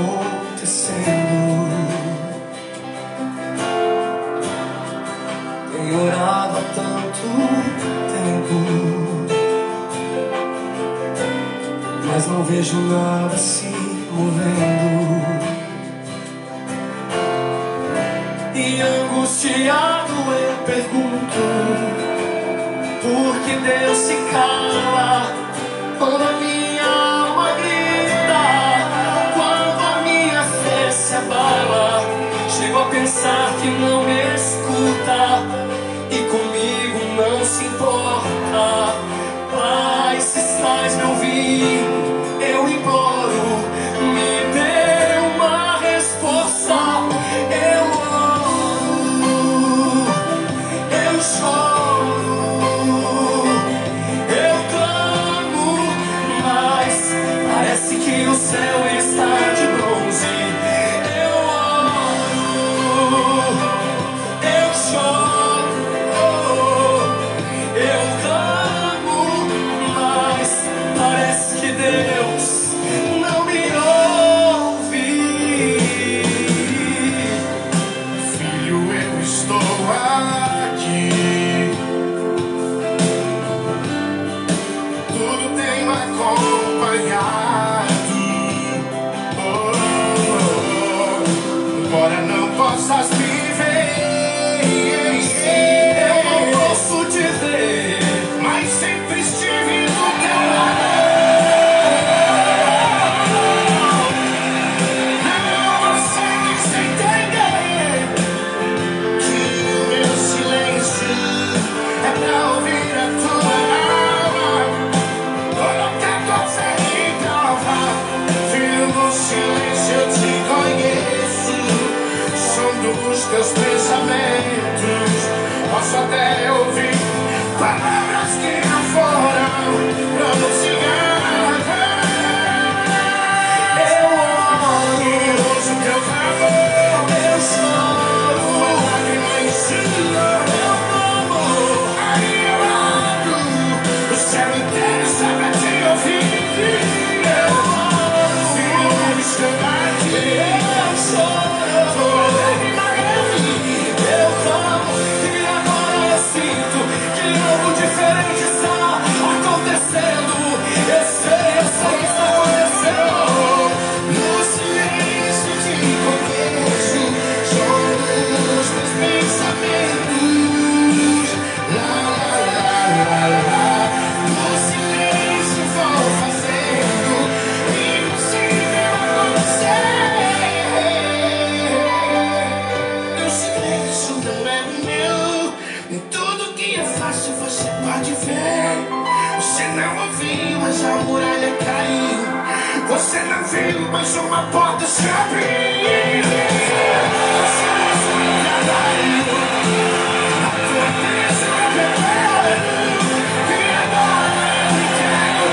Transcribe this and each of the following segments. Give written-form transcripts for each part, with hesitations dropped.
acontecendo. Tenho orado há tanto tempo, mas não vejo nada se movendo. E angustiado eu pergunto, por que Deus se cala quando a minha alma grita, quando a minha fé se abala? Chego a pensar que não me escuta e comigo não se importa. Pai, se estás me ouvindo, eu imploro, me dê uma resposta. Eu oro, eu choro, eu clamo, mas parece que o céu está de bronze. Eu oro, eu choro, eu clamo, mas parece que Deus não me ouve. Filho, eu estou aqui. Tudo tenho acompanhado. Embora não possas me ver, Eu não posso te ver, mas sempre estive do teu lado. Não consegues entender que o meu silêncio é pra ouvir a tua alma, colocar tua fé em prova. Filho, no silêncio eu te conheço, som dos teus pensamentos. Posso até ouvir palavras que não foram pronunciadas. eu oro, E ouço teu clamor, eu choro, uma lágrima em cima. eu clamo. Aí eu abro, o céu inteiro está pra te ouvir. Eu oro, Filho, eu estou aqui. eu choro, Tua lágrima eu vi. eu clamo, e agora eu sinto que algo diferente está acontecendo. Eu sei que está acontecendo. No silêncio te conheço, som dos teus pensamentos. Lá, lá, lá, lá. No silêncio vou fazendo o impossível acontecer. Meu silêncio não é meu, nem tudo que eu faço você pode ver. Você não ouviu, mas a muralha caiu. Você não viu, mas uma porta se abriu. Você não foi trabalho, a tua bênção é pecado. E agora eu entendo,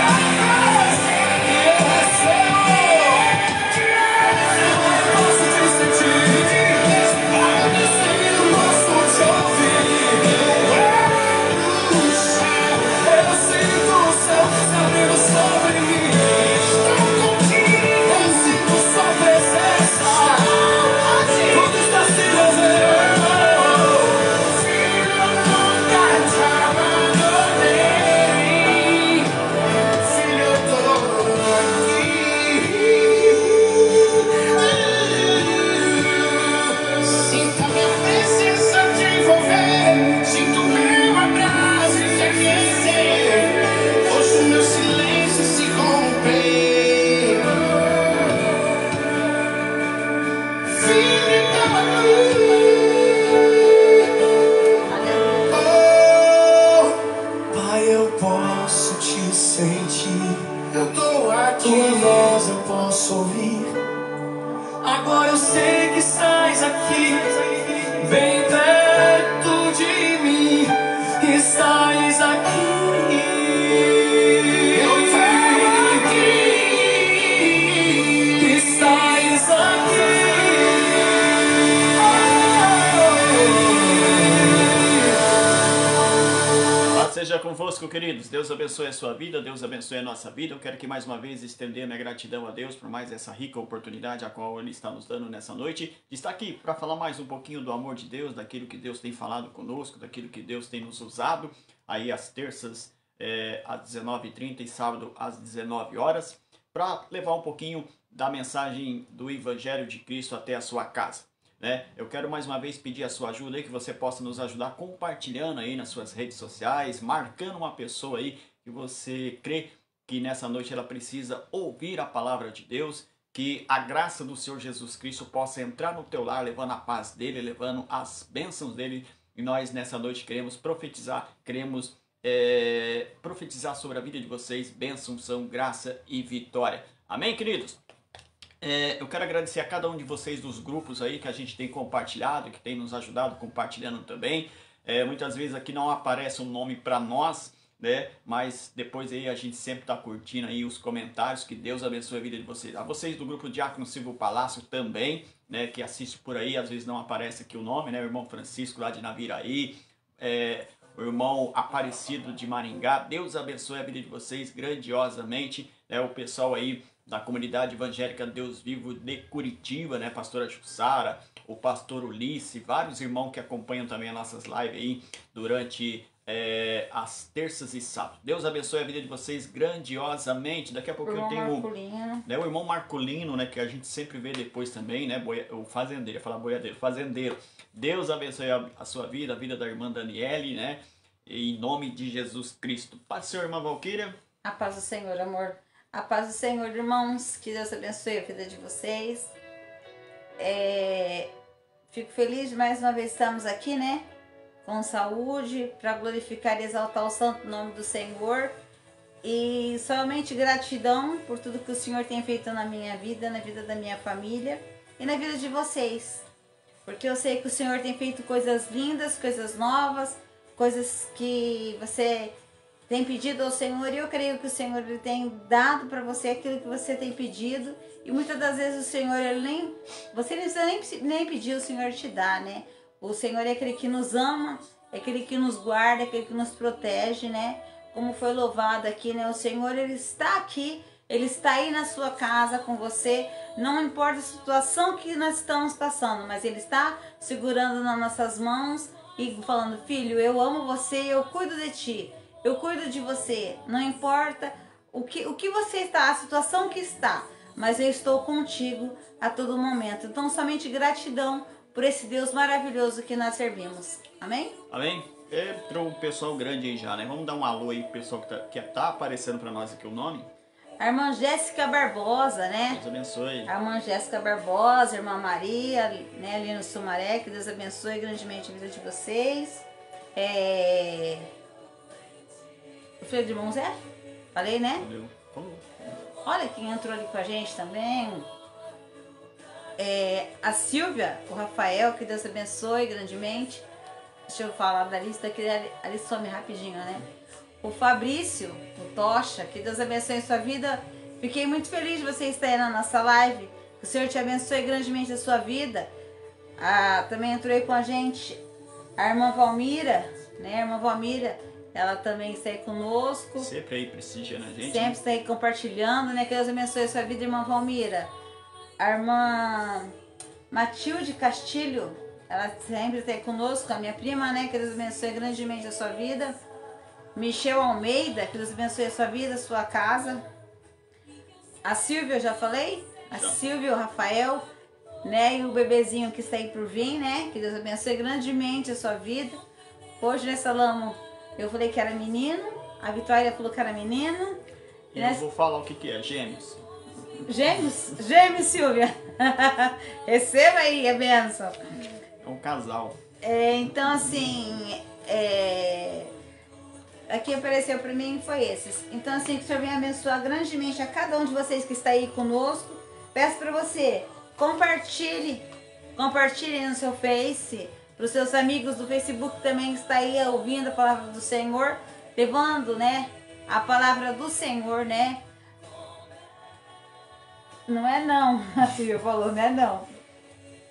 agora sei que eu recebo. Eu posso te sentir, eu posso te ouvir. Eu sinto o céu se abrindo sobre mim. Eu sinto sua presença. Seja convosco, queridos. Deus abençoe a sua vida, Deus abençoe a nossa vida. Eu quero que mais uma vez estender minha gratidão a Deus por mais essa rica oportunidade a qual Ele está nos dando nessa noite, de estar aqui para falar mais um pouquinho do amor de Deus, daquilo que Deus tem falado conosco, daquilo que Deus tem nos usado, aí às terças às 19h30 e sábado às 19 horas, para levar um pouquinho da mensagem do Evangelho de Cristo até a sua casa. Eu quero mais uma vez pedir a sua ajuda aí, que você possa nos ajudar compartilhando aí nas suas redes sociais, marcando uma pessoa aí que você crê que nessa noite ela precisa ouvir a palavra de Deus, que a graça do Senhor Jesus Cristo possa entrar no teu lar, levando a paz dele, levando as bênçãos dele. E nós nessa noite queremos profetizar, profetizar sobre a vida de vocês, bênção, unção, graça e vitória. Amém, queridos? Eu quero agradecer a cada um de vocês dos grupos aí que a gente tem compartilhado, que tem nos ajudado compartilhando também. Muitas vezes aqui não aparece um nome para nós, né? Mas depois aí a gente sempre está curtindo aí os comentários. Que Deus abençoe a vida de vocês. A vocês do grupo Diácono Silvio Palácio também, né? Que assiste por aí, às vezes não aparece aqui o nome, né? O irmão Francisco lá de Naviraí, o irmão Aparecido de Maringá. Deus abençoe a vida de vocês grandiosamente, né? O pessoal aí da comunidade evangélica Deus Vivo de Curitiba, né? Pastora Jussara, o pastor Ulisses, vários irmãos que acompanham também as nossas lives aí durante as terças e sábados. Deus abençoe a vida de vocês grandiosamente. Daqui a pouco eu tenho o irmão Marculino, né? Que a gente sempre vê depois também, né? O fazendeiro, ia falar boiadeiro, fazendeiro. Deus abençoe a sua vida, a vida da irmã Daniele, né? Em nome de Jesus Cristo. Paz do Senhor, irmã Valquíria. A paz do Senhor, amor. A paz do Senhor, irmãos. Que Deus abençoe a vida de vocês. Fico feliz de mais uma vez estarmos aqui, né? Com saúde, para glorificar e exaltar o santo nome do Senhor. E somente gratidão por tudo que o Senhor tem feito na minha vida, na vida da minha família e na vida de vocês. Porque eu sei que o Senhor tem feito coisas lindas, coisas novas, coisas que você tem pedido ao Senhor, e eu creio que o Senhor ele tem dado para você aquilo que você tem pedido, e muitas das vezes o Senhor, você não precisa nem pedir, o Senhor te dá, né? O Senhor é aquele que nos ama, é aquele que nos guarda, é aquele que nos protege, né? Como foi louvado aqui, né? O Senhor, ele está aqui, ele está aí na sua casa com você, não importa a situação que nós estamos passando, mas ele está segurando nas nossas mãos e falando: filho, eu amo você, eu cuido de ti. Eu cuido de você, não importa o que você está, a situação que está, mas eu estou contigo a todo momento. Então, somente gratidão por esse Deus maravilhoso que nós servimos. Amém? Amém? Entrou um pessoal grande aí já, né? Vamos dar um alô aí pro pessoal que tá aparecendo para nós aqui o nome. A irmã Jéssica Barbosa, né? Deus abençoe. A irmã Jéssica Barbosa, a irmã Maria, né? Ali no Sumaré, que Deus abençoe grandemente a vida de vocês. O filho de irmão Zé? Falei, né? Valeu. Olha quem entrou ali com a gente também. A Silvia, o Rafael, que Deus abençoe grandemente. Deixa eu falar da lista, que ali some rapidinho, né? O Fabrício, o Tocha, que Deus abençoe a sua vida. Fiquei muito feliz de você estar aí na nossa live. Que o Senhor te abençoe grandemente a sua vida. Também entrou aí com a gente a irmã Valmira, né? A irmã Valmira, ela também está aí conosco. Sempre aí prestigiando a gente. Sempre está aí compartilhando, né? Que Deus abençoe a sua vida, irmã Valmira. A irmã Matilde Castilho, ela sempre está aí conosco, a minha prima, né? Que Deus abençoe grandemente a sua vida. Michel Almeida, que Deus abençoe a sua vida, a sua casa. A Silvia, eu já falei? A Silvia, o Rafael, né? E o bebezinho que está aí por vir, né? Que Deus abençoe grandemente a sua vida. Hoje, né, Salamo, eu falei que era menino, a Vitória falou que era menino. E eu vou falar o que é, gêmeos. Gêmeos? Gêmeos, Silvia. Receba aí a bênção. É um casal. Então, assim, aqui apareceu para mim foi esses. Então, assim, que o Senhor venha abençoar grandemente a cada um de vocês que está aí conosco. Peço para você, compartilhe no seu Face, para os seus amigos do Facebook também que está aí ouvindo a palavra do Senhor, levando, né, a palavra do Senhor, né? Não é não, a Silvia falou, não é não.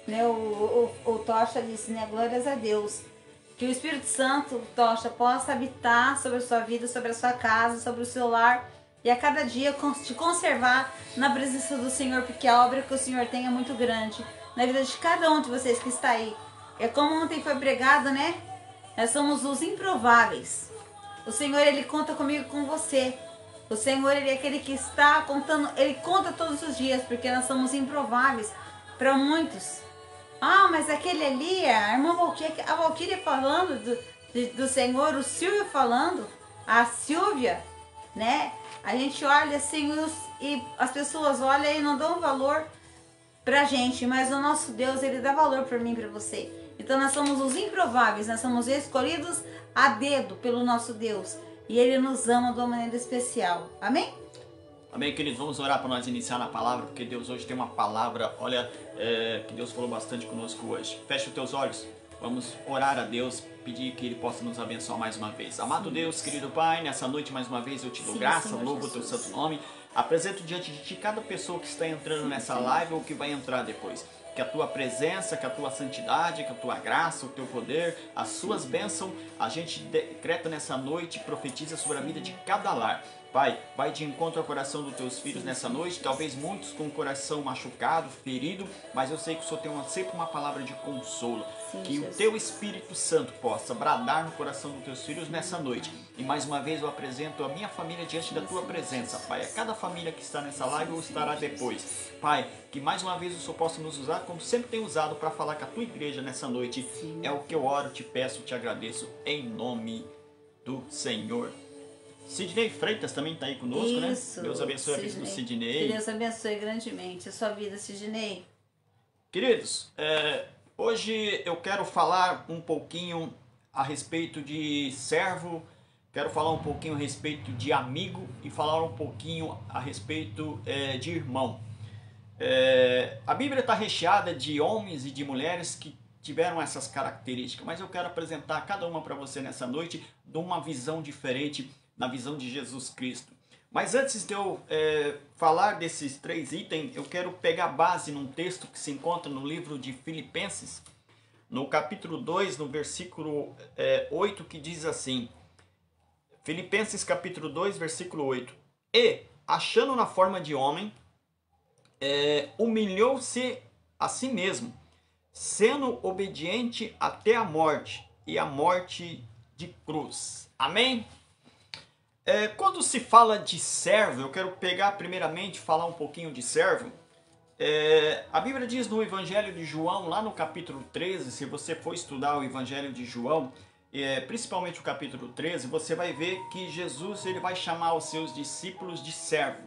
Né, o Tocha disse, né, glórias a Deus. Que o Espírito Santo, Tocha, possa habitar sobre a sua vida, sobre a sua casa, sobre o seu lar. E a cada dia te conservar na presença do Senhor, porque a obra que o Senhor tem é muito grande na vida de cada um de vocês que está aí. É como ontem foi pregado, né? Nós somos os improváveis. O Senhor, Ele conta comigo e com você. O Senhor, Ele é aquele que está contando, Ele conta todos os dias, porque nós somos improváveis para muitos. Ah, mas aquele ali, a irmã Valquíria falando do Senhor, o Silvio falando, a Silvia, né? A gente olha assim e as pessoas olham e não dão valor pra gente, mas o nosso Deus, Ele dá valor pra mim e pra você. Então nós somos os improváveis, nós somos escolhidos a dedo pelo nosso Deus. E Ele nos ama de uma maneira especial. Amém? Amém, queridos? Vamos orar para nós iniciar na palavra, porque Deus hoje tem uma palavra, olha, que Deus falou bastante conosco hoje. Feche os teus olhos, vamos orar a Deus, pedir que Ele possa nos abençoar mais uma vez. Amado Deus, querido Pai, nessa noite mais uma vez eu te dou graça, louvo o teu santo nome. Apresento diante de ti cada pessoa que está entrando nessa live ou que vai entrar depois. Que a tua presença, que a tua santidade, que a tua graça, o teu poder, as suas bênçãos, a gente decreta nessa noite, profetiza sobre a vida de cada lar. Pai, vai de encontro ao coração dos teus filhos nessa noite, talvez muitos com o coração machucado, ferido, mas eu sei que o Senhor tem sempre uma palavra de consolo. Que o teu Espírito Santo possa bradar no coração dos teus filhos nessa noite. E mais uma vez eu apresento a minha família diante da tua presença, Pai. A cada família que está nessa live ou estará depois. Pai, que mais uma vez o Senhor possa nos usar como sempre tem usado para falar com a tua igreja nessa noite. É o que eu oro, te peço, te agradeço em nome do Senhor. Sidney Freitas também está aí conosco, isso, né? Deus abençoe a vida do Sidney. Que Deus abençoe grandemente a sua vida, Sidney. Queridos, hoje eu quero falar um pouquinho a respeito de servo, quero falar um pouquinho a respeito de amigo e falar um pouquinho a respeito de irmão. A Bíblia está recheada de homens e de mulheres que tiveram essas características, mas eu quero apresentar cada uma para você nessa noite de uma visão diferente, na visão de Jesus Cristo. Mas antes de eu falar desses 3 itens, eu quero pegar base num texto que se encontra no livro de Filipenses, no capítulo 2, no versículo 8, que diz assim, Filipenses capítulo 2, versículo 8, E, achando na forma de homem, humilhou-se a si mesmo, sendo obediente até a morte, e a morte de cruz. Amém? Quando se fala de servo, eu quero pegar primeiramente, falar um pouquinho de servo. A Bíblia diz no Evangelho de João, lá no capítulo 13, se você for estudar o Evangelho de João, principalmente o capítulo 13, você vai ver que Jesus ele vai chamar os seus discípulos de servo.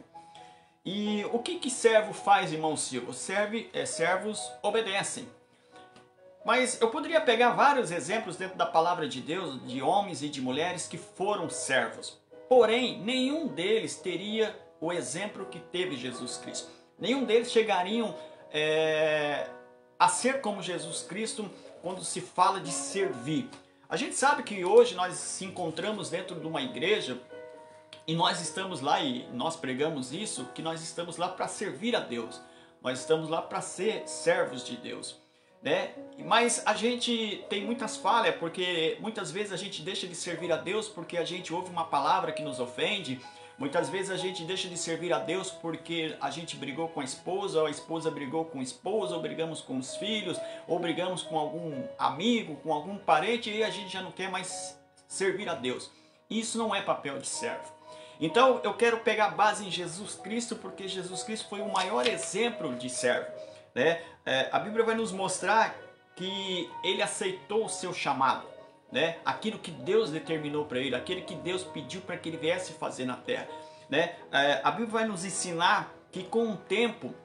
E o que servo faz, irmão Silvio? Servos obedecem. Mas eu poderia pegar vários exemplos dentro da palavra de Deus, de homens e de mulheres que foram servos. Porém, nenhum deles teria o exemplo que teve Jesus Cristo. Nenhum deles chegariam a ser como Jesus Cristo quando se fala de servir. A gente sabe que hoje nós se encontramos dentro de uma igreja e nós estamos lá e nós pregamos isso, que nós estamos lá para servir a Deus. Nós estamos lá para ser servos de Deus. Né? Mas a gente tem muitas falhas, porque muitas vezes a gente deixa de servir a Deus porque a gente ouve uma palavra que nos ofende. Muitas vezes a gente deixa de servir a Deus porque a gente brigou com a esposa, ou a esposa brigou com o esposo, ou brigamos com os filhos, ou brigamos com algum amigo, com algum parente, e a gente já não quer mais servir a Deus. Isso não é papel de servo. Então eu quero pegar base em Jesus Cristo, porque Jesus Cristo foi o maior exemplo de servo. Né? A Bíblia vai nos mostrar que ele aceitou o seu chamado, né? Aquilo que Deus determinou para ele, aquilo que Deus pediu para que ele viesse fazer na terra. Né? A Bíblia vai nos ensinar que com o tempo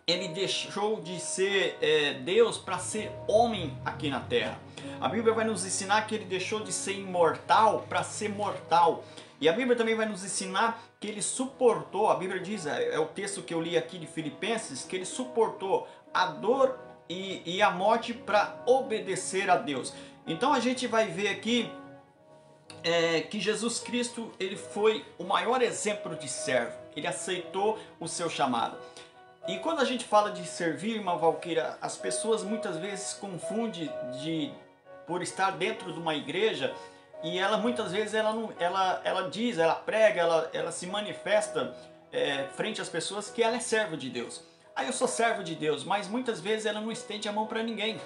ele deixou de ser Deus para ser homem aqui na terra. A Bíblia vai nos ensinar que ele deixou de ser imortal para ser mortal. E a Bíblia também vai nos ensinar que ele suportou, a Bíblia diz, é o texto que eu li aqui de Filipenses, que ele suportou a dor e a morte para obedecer a Deus. Então a gente vai ver aqui que Jesus Cristo ele foi o maior exemplo de servo. Ele aceitou o seu chamado. E quando a gente fala de servir, irmã Valquíria, as pessoas muitas vezes confundem de por estar dentro de uma igreja e ela muitas vezes ela diz, ela prega, ela se manifesta frente às pessoas que ela é servo de Deus. Eu sou servo de Deus, mas muitas vezes ela não estende a mão para ninguém.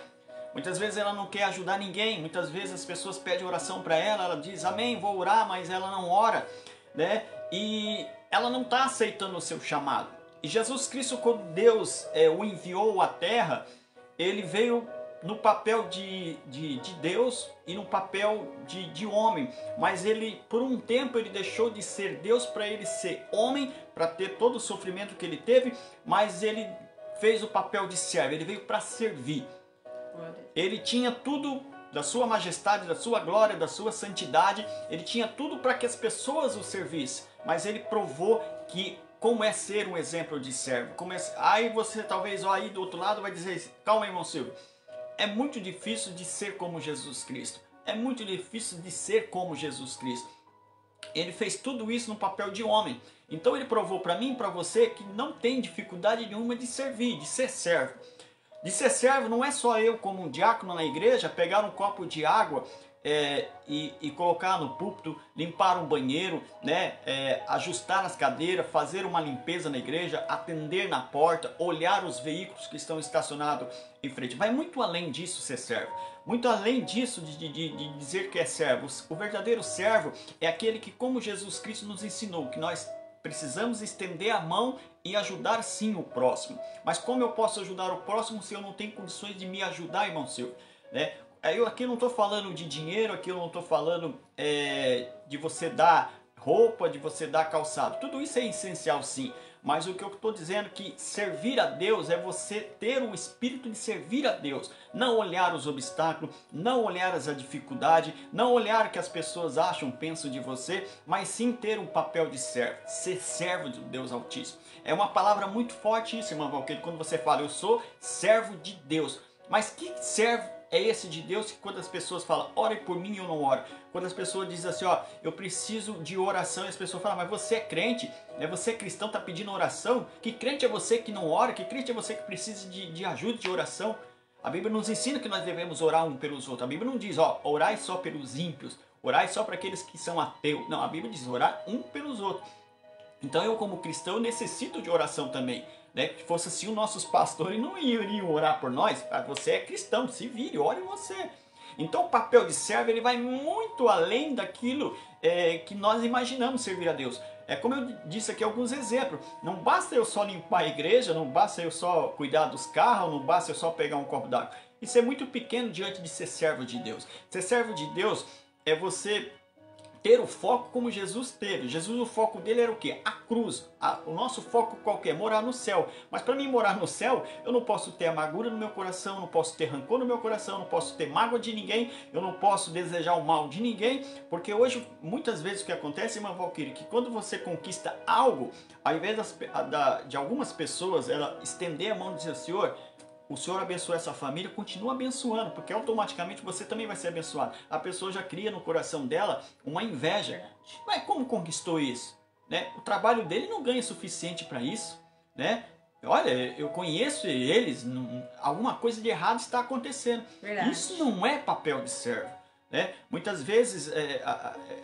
Muitas vezes ela não quer ajudar ninguém, muitas vezes as pessoas pedem oração para ela diz, amém, vou orar, mas ela não ora, né? E ela não está aceitando o seu chamado. E Jesus Cristo, quando Deus o enviou à terra, ele veio no papel de Deus e no papel de homem. Mas ele, por um tempo, ele deixou de ser Deus para ele ser homem, para ter todo o sofrimento que ele teve, mas ele fez o papel de servo, ele veio para servir. Ele tinha tudo da sua majestade, da sua glória, da sua santidade, ele tinha tudo para que as pessoas o servissem, mas ele provou que como é ser um exemplo de servo. Aí você talvez aí do outro lado vai dizer, calma aí, irmão Silvio, é muito difícil de ser como Jesus Cristo, é muito difícil de ser como Jesus Cristo. Ele fez tudo isso no papel de homem, então ele provou para mim e para você que não tem dificuldade nenhuma de servir, de ser servo. De ser servo não é só eu como um diácono na igreja pegar um copo de água e colocar no púlpito, limpar um banheiro, né, ajustar as cadeiras, fazer uma limpeza na igreja, atender na porta, olhar os veículos que estão estacionados em frente. Vai muito além disso ser servo. Muito além disso de dizer que é servo. O verdadeiro servo é aquele que, como Jesus Cristo nos ensinou, que nós precisamos estender a mão e ajudar sim o próximo. Mas como eu posso ajudar o próximo se eu não tenho condições de me ajudar, irmão Silvio? Né? Eu aqui não estou falando de dinheiro, aqui eu não estou falando de você dar roupa, de você dar calçado. Tudo isso é essencial sim. Mas o que eu estou dizendo é que servir a Deus é você ter o espírito de servir a Deus. Não olhar os obstáculos, não olhar as dificuldades, não olhar o que as pessoas acham, pensam de você, mas sim ter um papel de servo, ser servo de Deus Altíssimo. É uma palavra muito forte isso, irmão Valqueire, quando você fala, eu sou servo de Deus. Mas que servo é esse de Deus que quando as pessoas falam, ore por mim, eu não oro? Quando as pessoas dizem assim, ó, eu preciso de oração, e as pessoas falam, mas você é crente, né? Você é cristão, está pedindo oração? Que crente é você que não ora? Que crente é você que precisa de ajuda, de oração? A Bíblia nos ensina que nós devemos orar um pelos outros. A Bíblia não diz, ó, orai só pelos ímpios, orai só para aqueles que são ateus. Não, a Bíblia diz orar um pelos outros. Então eu como cristão necessito de oração também. Né? Se fosse assim, os nossos pastores não iriam orar por nós. Você é cristão, se vire, ore você. Então o papel de servo ele vai muito além daquilo que nós imaginamos servir a Deus. Como eu disse aqui alguns exemplos, não basta eu só limpar a igreja, não basta eu só cuidar dos carros, não basta eu só pegar um copo d'água. Isso é muito pequeno diante de ser servo de Deus. Ser servo de Deus é você ter o foco como Jesus teve. Jesus, o foco dele era o quê? A cruz. O nosso foco qual que é? Morar no céu. Mas para mim morar no céu, eu não posso ter amargura no meu coração, não posso ter rancor no meu coração, não posso ter mágoa de ninguém, eu não posso desejar o mal de ninguém, porque hoje, muitas vezes o que acontece, irmã Valquíria, que quando você conquista algo, ao invés de algumas pessoas ela estender a mão e dizer, Senhor, o Senhor abençoa essa família, continua abençoando, porque automaticamente você também vai ser abençoado. A pessoa já cria no coração dela uma inveja. Mas como conquistou isso? Né? O trabalho dele não ganha suficiente para isso. Né? Olha, eu conheço eles, alguma coisa de errado está acontecendo. Verdade. Isso não é papel de servo. Né? Muitas vezes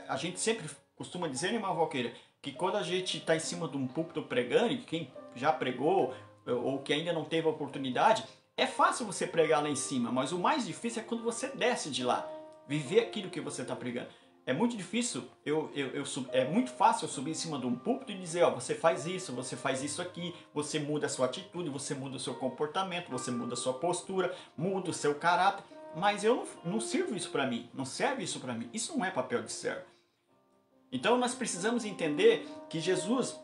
a gente sempre costuma dizer, irmã Valqueira, que quando a gente está em cima de um púlpito pregando, e quem já pregou ou que ainda não teve a oportunidade, é fácil você pregar lá em cima, mas o mais difícil é quando você desce de lá, viver aquilo que você está pregando. É muito difícil, é muito fácil eu subir em cima de um púlpito e dizer, ó, você faz isso aqui, você muda a sua atitude, você muda o seu comportamento, você muda a sua postura, muda o seu caráter, mas eu não sirvo isso para mim, não serve isso para mim, isso não é papel de servo. Então nós precisamos entender que Jesus,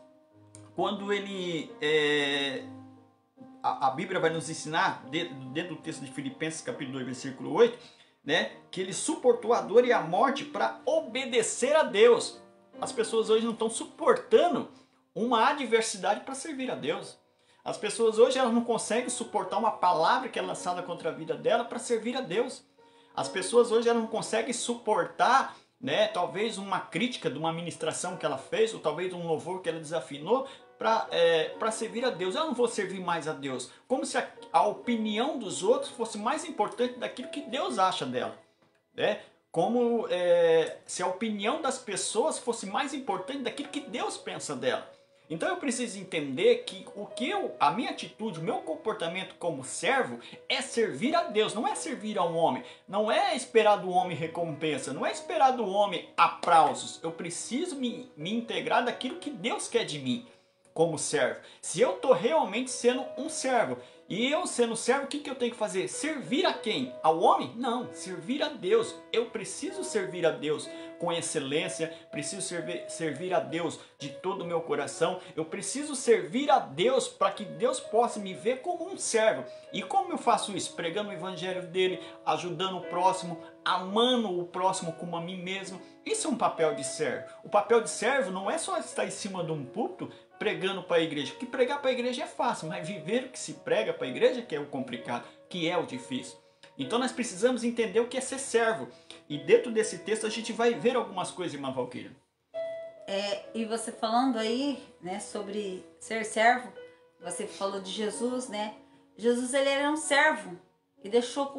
quando ele... A Bíblia vai nos ensinar, dentro do texto de Filipenses capítulo 2, versículo 8, né, que ele suportou a dor e a morte para obedecer a Deus. As pessoas hoje não estão suportando uma adversidade para servir a Deus. As pessoas hoje elas não conseguem suportar uma palavra que é lançada contra a vida dela para servir a Deus. As pessoas hoje elas não conseguem suportar, né, talvez uma crítica de uma ministração que ela fez, ou talvez um louvor que ela desafinou, para servir a Deus. Eu não vou servir mais a Deus. Como se a opinião dos outros fosse mais importante daquilo que Deus acha dela. né? Como se a opinião das pessoas fosse mais importante daquilo que Deus pensa dela. Então eu preciso entender que a minha atitude, o meu comportamento como servo é servir a Deus, não é servir a um homem, não é esperar do homem recompensa, não é esperar do homem aplausos. Eu preciso me integrar daquilo que Deus quer de mim como servo. Se eu estou realmente sendo um servo, e eu sendo servo, o que eu tenho que fazer? Servir a quem? Ao homem? Não, servir a Deus. Eu preciso servir a Deus com excelência, preciso servir a Deus de todo o meu coração, eu preciso servir a Deus para que Deus possa me ver como um servo. E como eu faço isso? Pregando o evangelho dele, ajudando o próximo, amando o próximo como a mim mesmo. Isso é um papel de servo. O papel de servo não é só estar em cima de um púlpito pregando para a igreja, porque pregar para a igreja é fácil, mas viver o que se prega para a igreja que é o complicado, que é o difícil. Então nós precisamos entender o que é ser servo. E dentro desse texto a gente vai ver algumas coisas, irmã Valquíria. E você falando aí, né, sobre ser servo, você falou de Jesus, né? Jesus, ele era um servo e deixou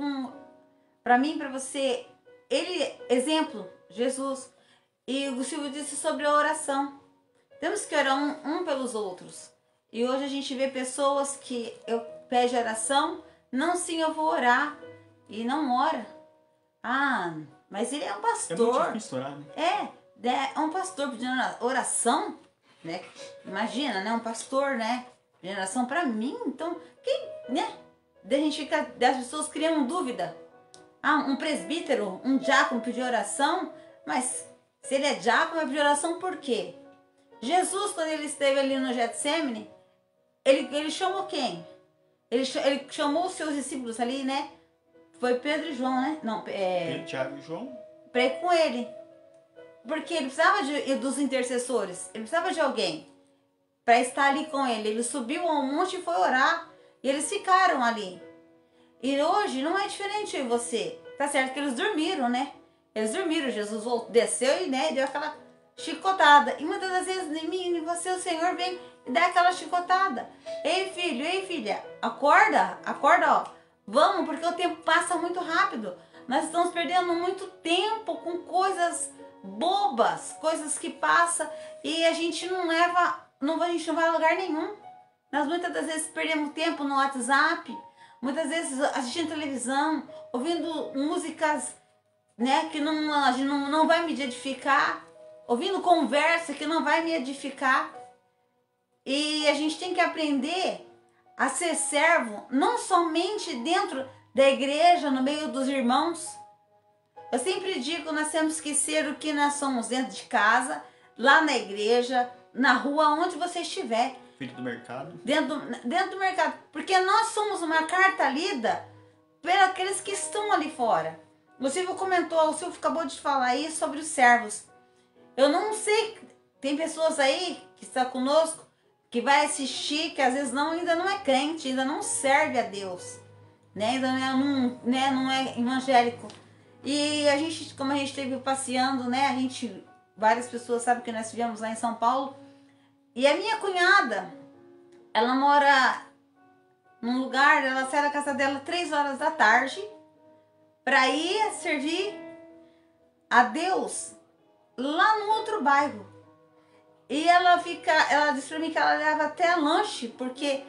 para mim, para você, ele, exemplo, Jesus. E o Silvio disse sobre a oração. Temos que orar um pelos outros. E hoje a gente vê pessoas que eu peço oração, não, sim, eu vou orar. E não ora. Ah, mas ele é um pastor. É muito difícil orar, né? É um pastor pedindo oração, né? Imagina, né? Um pastor, né? Pedindo oração pra mim. Então, quem, né? Daí a gente fica, das pessoas criam dúvida. Ah, um presbítero, um diácono pediu oração, mas se ele é diácono, vai pedir oração por quê? Jesus, quando ele esteve ali no Getsemane, ele chamou quem? Ele chamou os seus discípulos ali, né? Foi Pedro e João, né? Não, Pedro, Tiago e João. Pra ir com ele. Porque ele precisava dos intercessores. Ele precisava de alguém para estar ali com ele. Ele subiu ao monte e foi orar. E eles ficaram ali. E hoje não é diferente de você. Tá certo que eles dormiram, né? Eles dormiram. Jesus desceu e, né, deu aquela chicotada. E muitas das vezes em mim e você, o Senhor vem e dá aquela chicotada. Ei, filho, ei, filha, acorda, ó. Vamos, porque o tempo passa muito rápido. Nós estamos perdendo muito tempo com coisas bobas, coisas que passam e a gente não a gente não vai a lugar nenhum. Nós muitas das vezes perdemos tempo no WhatsApp, muitas vezes assistindo televisão, ouvindo músicas, né, que a gente não vai me edificar, ouvindo conversa que não vai me edificar. E a gente tem que aprender a ser servo, não somente dentro da igreja, no meio dos irmãos. Eu sempre digo, nós temos que ser o que nós somos dentro de casa, lá na igreja, na rua, onde você estiver. Filho do mercado. Dentro do mercado. Porque nós somos uma carta lida pelos aqueles que estão ali fora. O Silvio comentou, o Silvio acabou de falar aí sobre os servos. Eu não sei, tem pessoas aí que estão conosco, que vai assistir, que às vezes ainda não é crente, ainda não serve a Deus, né? Ainda não é evangélico. E a gente, como a gente esteve passeando, né? Várias pessoas sabem que nós estivemos lá em São Paulo. E a minha cunhada, ela mora num lugar, ela sai da casa dela 3 horas da tarde para ir servir a Deus lá no outro bairro. E ela disse pra mim que ela leva até lanche, porque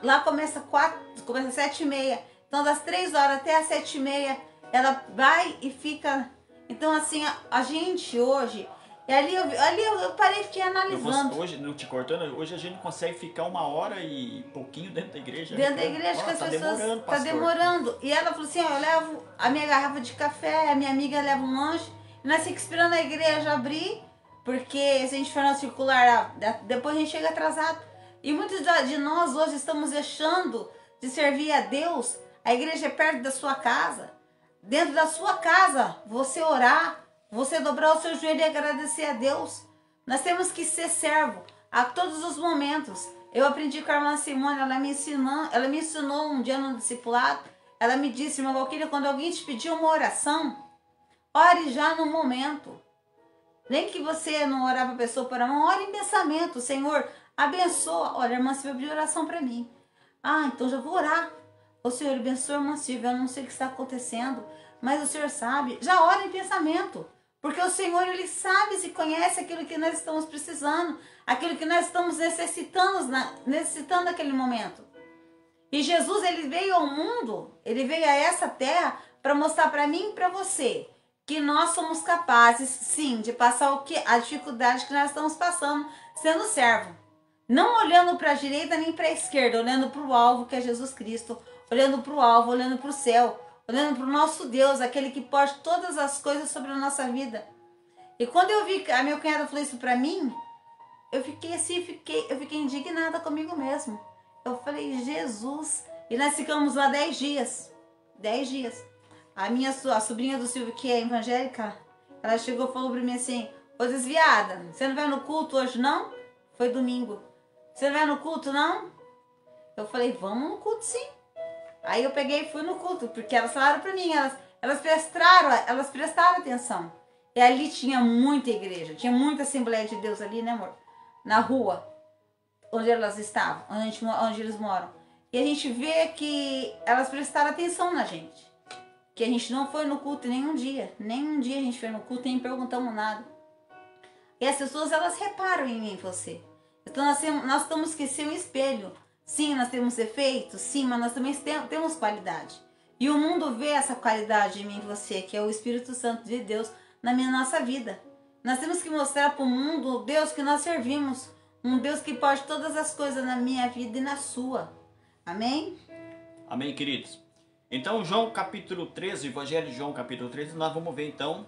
lá começa 7h30. Então das 3 horas até as 7h30, ela vai e fica. Então assim, a gente hoje, e ali eu parei e fiquei analisando. Hoje, não te cortando, hoje a gente não consegue ficar 1 hora e pouquinho dentro da igreja. Dentro da igreja, que as pessoas tá demorando. E ela falou assim, eu levo a minha garrafa de café, a minha amiga leva um lanche, e nós ficamos esperando a igreja abrir. Porque se a gente for na circular, depois a gente chega atrasado. E muitos de nós hoje estamos deixando de servir a Deus. A igreja é perto da sua casa. Dentro da sua casa, você orar, você dobrar o seu joelho e agradecer a Deus. Nós temos que ser servo a todos os momentos. Eu aprendi com a irmã Simone, ela me ensinou um dia no discipulado. Ela me disse, irmã Valquíria, quando alguém te pedir uma oração, ore já no momento. Nem que você não orar para a pessoa por amor, ore em pensamento. Senhor, abençoa. Olha, a irmã Silvia pediu oração para mim. Ah, então já vou orar. Ô Senhor, abençoa a irmã Silvia, eu não sei o que está acontecendo, mas o Senhor sabe. Já ora em pensamento, porque o Senhor, Ele sabe e conhece aquilo que nós estamos precisando, aquilo que nós estamos necessitando naquele momento. E Jesus, Ele veio ao mundo, Ele veio a essa terra para mostrar para mim e para você que nós somos capazes, sim, de passar a dificuldade que nós estamos passando sendo servo. Não olhando para a direita nem para a esquerda, olhando para o alvo que é Jesus Cristo, olhando para o alvo, olhando para o céu, olhando para o nosso Deus, aquele que pode todas as coisas sobre a nossa vida. E quando eu vi que a minha cunhada falou isso para mim, eu fiquei assim, eu fiquei indignada comigo mesmo. Eu falei, Jesus, e nós ficamos lá 10 dias. 10 dias. A sobrinha do Silvio, que é evangélica, ela chegou e falou pra mim assim, ô desviada, você não vai no culto hoje não? Foi domingo. Você não vai no culto não? Eu falei, vamos no culto sim. Aí eu peguei e fui no culto, porque elas falaram pra mim, elas prestaram atenção. E ali tinha muita igreja, tinha muita Assembleia de Deus ali, né amor? Na rua, onde elas estavam, onde eles moram. E a gente vê que elas prestaram atenção na gente. Que a gente não foi no culto nenhum dia a gente foi no culto, nem perguntamos nada. E as pessoas, elas reparam em mim e você. Então nós temos que ser um espelho. Sim, nós temos defeitos, sim, mas nós também temos qualidade. E o mundo vê essa qualidade em mim e você, que é o Espírito Santo de Deus na nossa vida. Nós temos que mostrar para o mundo o Deus que nós servimos, um Deus que pode todas as coisas na minha vida e na sua. Amém? Amém, queridos. Então, João capítulo 13, Evangelho de João capítulo 13, nós vamos ver então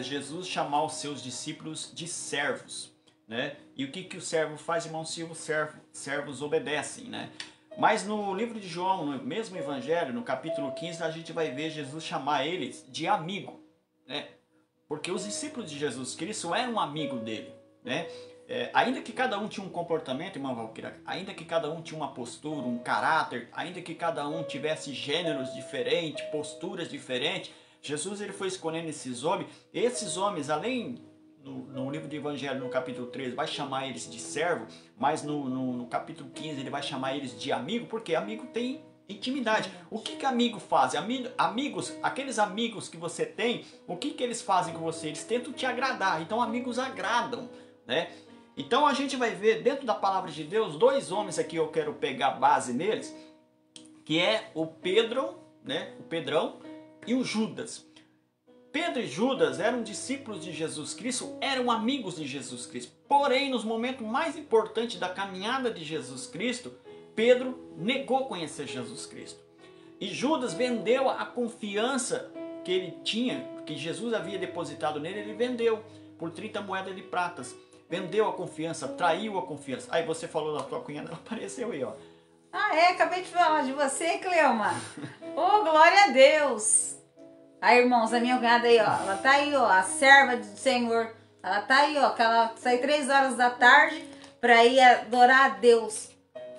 Jesus chamar os seus discípulos de servos, né? E o que o servo faz, irmão Silvio? Servos obedecem, né? Mas no livro de João, no mesmo Evangelho, no capítulo 15, a gente vai ver Jesus chamar eles de amigo, né? Porque os discípulos de Jesus Cristo eram amigos dele, né? Ainda que cada um tinha um comportamento, irmã Valquíria, ainda que cada um tinha uma postura, um caráter, ainda que cada um tivesse gêneros diferentes, posturas diferentes, Jesus ele foi escolhendo esses homens, além no livro do Evangelho, no capítulo 13, vai chamar eles de servo, mas no capítulo 15 ele vai chamar eles de amigo, porque amigo tem intimidade. O que amigo faz? Amigos, aqueles amigos que você tem, o que eles fazem com você? Eles tentam te agradar, então amigos agradam, né? Então a gente vai ver dentro da palavra de Deus 2 homens aqui, eu quero pegar base neles, que é o Pedro, né, o Pedrão e o Judas. Pedro e Judas eram discípulos de Jesus Cristo, eram amigos de Jesus Cristo. Porém, nos momentos mais importantes da caminhada de Jesus Cristo, Pedro negou conhecer Jesus Cristo. E Judas vendeu a confiança que ele tinha, que Jesus havia depositado nele, ele vendeu por 30 moedas de pratas. Vendeu a confiança, traiu a confiança. Aí você falou da tua cunhada, ela apareceu aí, ó. Ah, acabei de falar de você, Cleoma. Oh, glória a Deus. Aí, irmãos, a minha cunhada aí, ó, ela tá aí, ó, a serva do Senhor. Ela tá aí, ó, que ela sai 3 horas da tarde para ir adorar a Deus.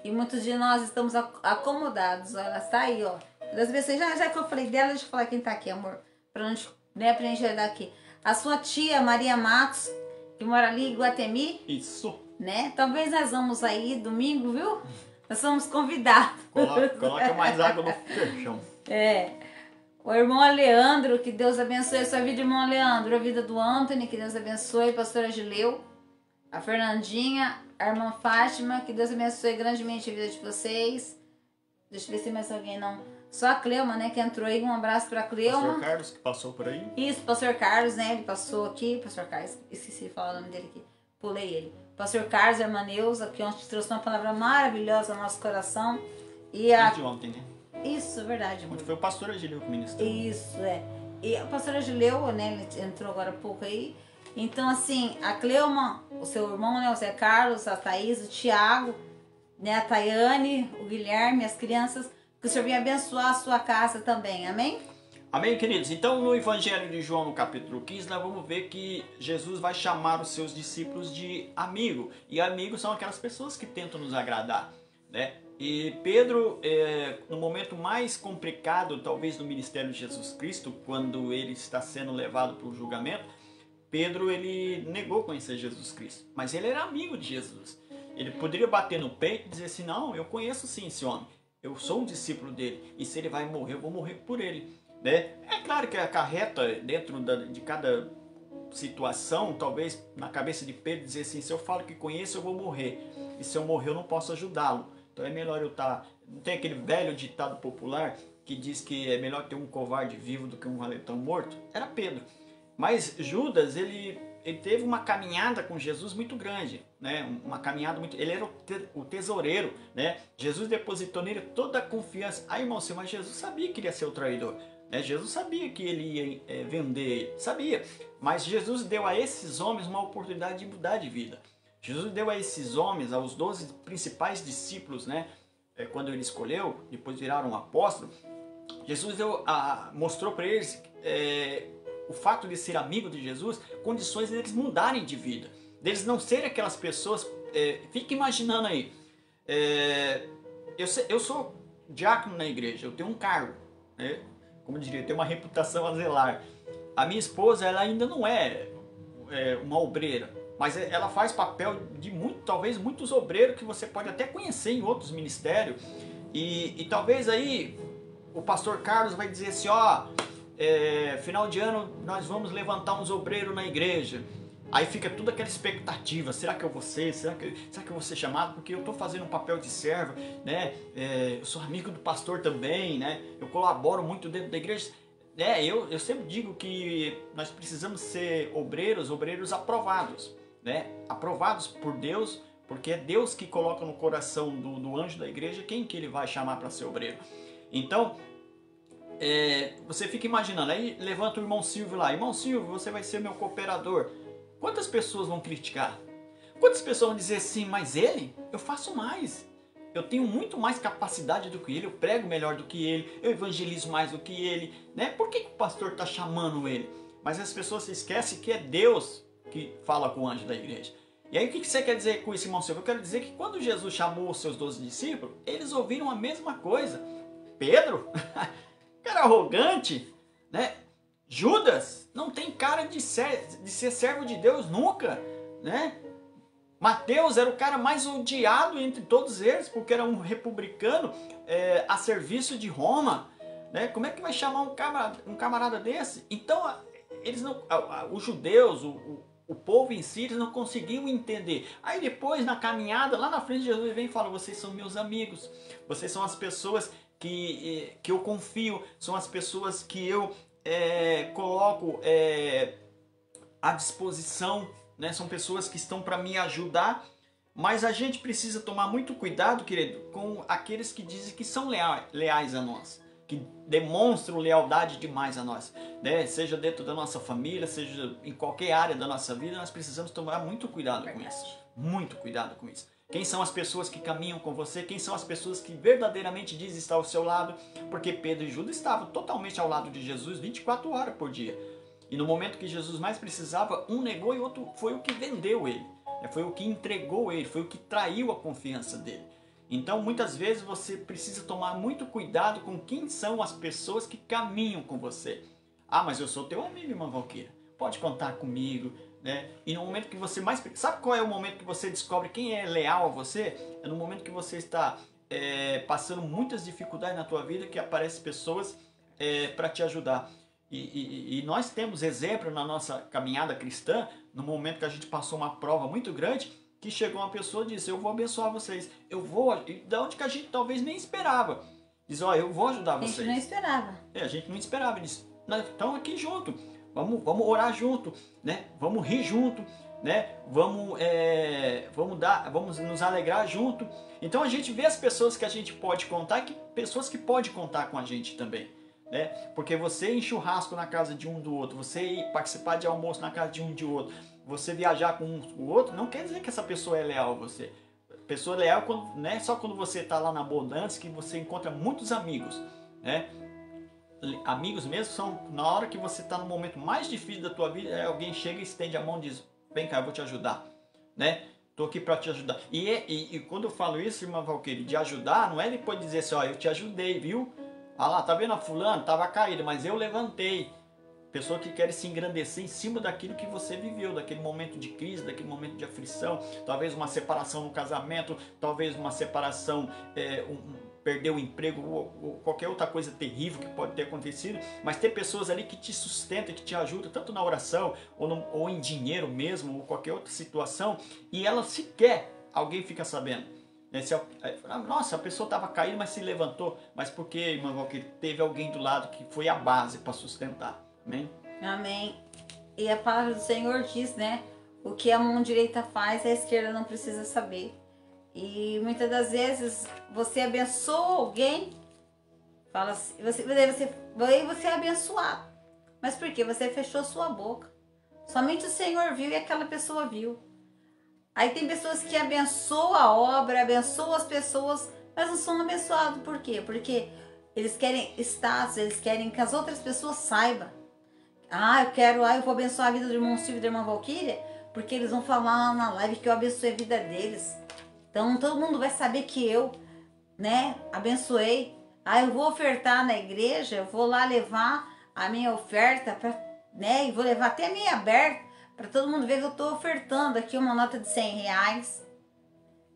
E muitos de nós estamos acomodados, ó, ela está aí, ó. Das vezes, já que eu falei dela, deixa eu falar quem tá aqui, amor. Pra gente olhar aqui. A sua tia, Maria Matos, que mora ali em Guatemi. Isso. Né? Talvez nós vamos aí domingo, viu? Nós somos convidados. Coloca mais água no feijão. O irmão Leandro, que Deus abençoe a sua vida, irmão Leandro. A vida do Anthony, que Deus abençoe. A pastora Gileu. A Fernandinha. A irmã Fátima, que Deus abençoe grandemente a vida de vocês. Deixa eu ver se tem mais alguém, não. Só a Cleuma, né, que entrou aí. Um abraço pra Cleuma. Pastor Carlos, que passou por aí. Isso, pastor Carlos, né, ele passou aqui. Pastor Carlos, esqueci de falar o nome dele aqui. Pulei ele. Pastor Carlos, a irmã Neuza, que ontem trouxe uma palavra maravilhosa ao nosso coração. E de ontem, né? Isso, verdade. Ontem foi o pastor Agileu que ministrou. Isso, E o pastor Agileu, né, ele entrou agora há pouco aí. Então, assim, a Cleuma, o seu irmão, né, o Zé Carlos, a Thaís, o Tiago, né, a Tayane, o Guilherme, as crianças, que o Senhor venha abençoar a sua casa também, amém? Amém, queridos? Então, no Evangelho de João, no capítulo 15, nós vamos ver que Jesus vai chamar os seus discípulos de amigo. E amigos são aquelas pessoas que tentam nos agradar, né? E Pedro, no momento mais complicado, talvez, do ministério de Jesus Cristo, quando ele está sendo levado para o julgamento, Pedro, ele negou conhecer Jesus Cristo. Mas ele era amigo de Jesus. Ele poderia bater no peito e dizer assim, não, eu conheço sim esse homem. eu sou um discípulo dele, e se ele vai morrer, eu vou morrer por ele, né? É claro que acarreta dentro de cada situação, talvez na cabeça de Pedro dizer assim, se eu falo que conheço, eu vou morrer, e se eu morrer eu não posso ajudá-lo, então é melhor eu estar... Não tem aquele velho ditado popular que diz que é melhor ter um covarde vivo do que um valentão morto? Era Pedro. Mas Judas, ele teve uma caminhada com Jesus muito grande, né? Uma caminhada muito... Ele era o tesoureiro, né? Jesus depositou nele toda a confiança. Aí, irmão, mas Jesus sabia que ele ia ser o traidor, né? Jesus sabia que ele ia vender, sabia. Mas Jesus deu a esses homens uma oportunidade de mudar de vida. Jesus deu a esses homens, aos 12 principais discípulos, né? Quando ele escolheu, depois viraram apóstolos, Jesus mostrou para eles o fato de ser amigo de Jesus, condições deles mudarem de vida, deles não serem aquelas pessoas. Fica imaginando aí, eu sou diácono na igreja, eu tenho um cargo, né? Como eu diria, eu tenho uma reputação a zelar. A minha esposa, ela ainda não é uma obreira, mas ela faz papel de talvez muitos obreiros que você pode até conhecer em outros ministérios. E talvez aí o pastor Carlos vai dizer assim, final de ano nós vamos levantar uns obreiros na igreja. Aí fica toda aquela expectativa, será que eu vou ser? Será que eu vou ser chamado? Porque eu estou fazendo um papel de servo, né? Eu sou amigo do pastor também, né? Eu colaboro muito dentro da igreja. Eu sempre digo que nós precisamos ser obreiros aprovados, né? Aprovados por Deus, porque é Deus que coloca no coração do anjo da igreja quem que ele vai chamar para ser obreiro. Então, você fica imaginando, aí levanta o irmão Silvio lá, irmão Silvio, você vai ser meu cooperador. Quantas pessoas vão criticar? Quantas pessoas vão dizer assim, mas ele? Eu faço mais. Eu tenho muito mais capacidade do que ele, eu prego melhor do que ele, eu evangelizo mais do que ele, né? Por que o pastor está chamando ele? Mas as pessoas se esquecem que é Deus que fala com o anjo da igreja. E aí o que você quer dizer com isso, irmão Silvio? Eu quero dizer que quando Jesus chamou os seus 12 discípulos, eles ouviram a mesma coisa. Pedro, cara arrogante, né? Judas não tem cara de ser servo de Deus nunca, né? Mateus era o cara mais odiado entre todos eles, porque era um republicano a serviço de Roma, né? Como é que vai chamar um camarada desse? Então, eles não, os judeus, o povo em si, eles não conseguiam entender. Aí depois, na caminhada, lá na frente, Jesus vem e fala, vocês são meus amigos, vocês são as pessoas que eu confio, são as pessoas que eu coloco à disposição, né? São pessoas que estão para me ajudar, mas a gente precisa tomar muito cuidado, querido, com aqueles que dizem que são leais a nós, que demonstram lealdade demais a nós, né? Seja dentro da nossa família, seja em qualquer área da nossa vida, nós precisamos tomar muito cuidado com isso, muito cuidado com isso. Quem são as pessoas que caminham com você? Quem são as pessoas que verdadeiramente dizem estar ao seu lado? Porque Pedro e Judas estavam totalmente ao lado de Jesus 24 horas por dia. E no momento que Jesus mais precisava, um negou e o outro foi o que vendeu ele. Foi o que entregou ele, foi o que traiu a confiança dele. Então muitas vezes você precisa tomar muito cuidado com quem são as pessoas que caminham com você. Ah, mas eu sou teu amigo, irmã Valquíria. Pode contar comigo, né? E no momento que você mais... Sabe qual é o momento que você descobre quem é leal a você? É no momento que você está passando muitas dificuldades na tua vida, que aparecem pessoas para te ajudar. E nós temos exemplo na nossa caminhada cristã, no momento que a gente passou uma prova muito grande, que chegou uma pessoa e disse, eu vou abençoar vocês, eu vou... E da onde que a gente talvez nem esperava. Diz, ó, eu vou ajudar vocês. A gente não esperava. A gente não esperava. Diz, nós estamos aqui junto, vamos orar junto, né? Vamos rir junto, né? Vamos nos alegrar junto. Então a gente vê as pessoas que a gente pode contar e pessoas que podem contar com a gente também. Né? Porque você ir em churrasco na casa de um do outro, você ir participar de almoço na casa de um de outro, você viajar com um com o outro, não quer dizer que essa pessoa é leal a você. Pessoa leal não é só quando você está lá na abundância que você encontra muitos amigos. Né? Amigos mesmo são na hora que você está no momento mais difícil da tua vida, alguém chega e estende a mão e diz, vem cá, eu vou te ajudar. Né? Estou aqui para te ajudar. E quando eu falo isso, irmã Valquíria, de ajudar, não é depois de dizer assim, ó, eu te ajudei, viu? Ah lá, tá vendo a fulano? Tava caído, mas eu levantei. Pessoa que quer se engrandecer em cima daquilo que você viveu, daquele momento de crise, daquele momento de aflição, talvez uma separação no casamento, talvez uma separação, perder o emprego ou qualquer outra coisa terrível que pode ter acontecido, mas ter pessoas ali que te sustentam, que te ajudam, tanto na oração ou em dinheiro mesmo, ou qualquer outra situação, e ela sequer alguém fica sabendo. Nossa, a pessoa estava caindo, mas se levantou. Mas por que, irmã Valquíria? Teve alguém do lado que foi a base para sustentar. Amém? Amém. E a palavra do Senhor diz, né? O que a mão direita faz, a esquerda não precisa saber. E muitas das vezes você abençoa alguém, fala assim, você é abençoado. Mas por quê? Você fechou sua boca. Somente o Senhor viu e aquela pessoa viu. Aí tem pessoas que abençoam a obra, abençoam as pessoas, mas não são abençoados. Por quê? Porque eles querem status, eles querem que as outras pessoas saibam. Eu vou abençoar a vida do irmão Silvio e da irmã Valquíria, porque eles vão falar lá na live que eu abençoei a vida deles. Então todo mundo vai saber que eu, né, abençoei. Eu vou ofertar na igreja, eu vou lá levar a minha oferta, e vou levar até meia aberta, para todo mundo ver que eu estou ofertando aqui uma nota de R$100.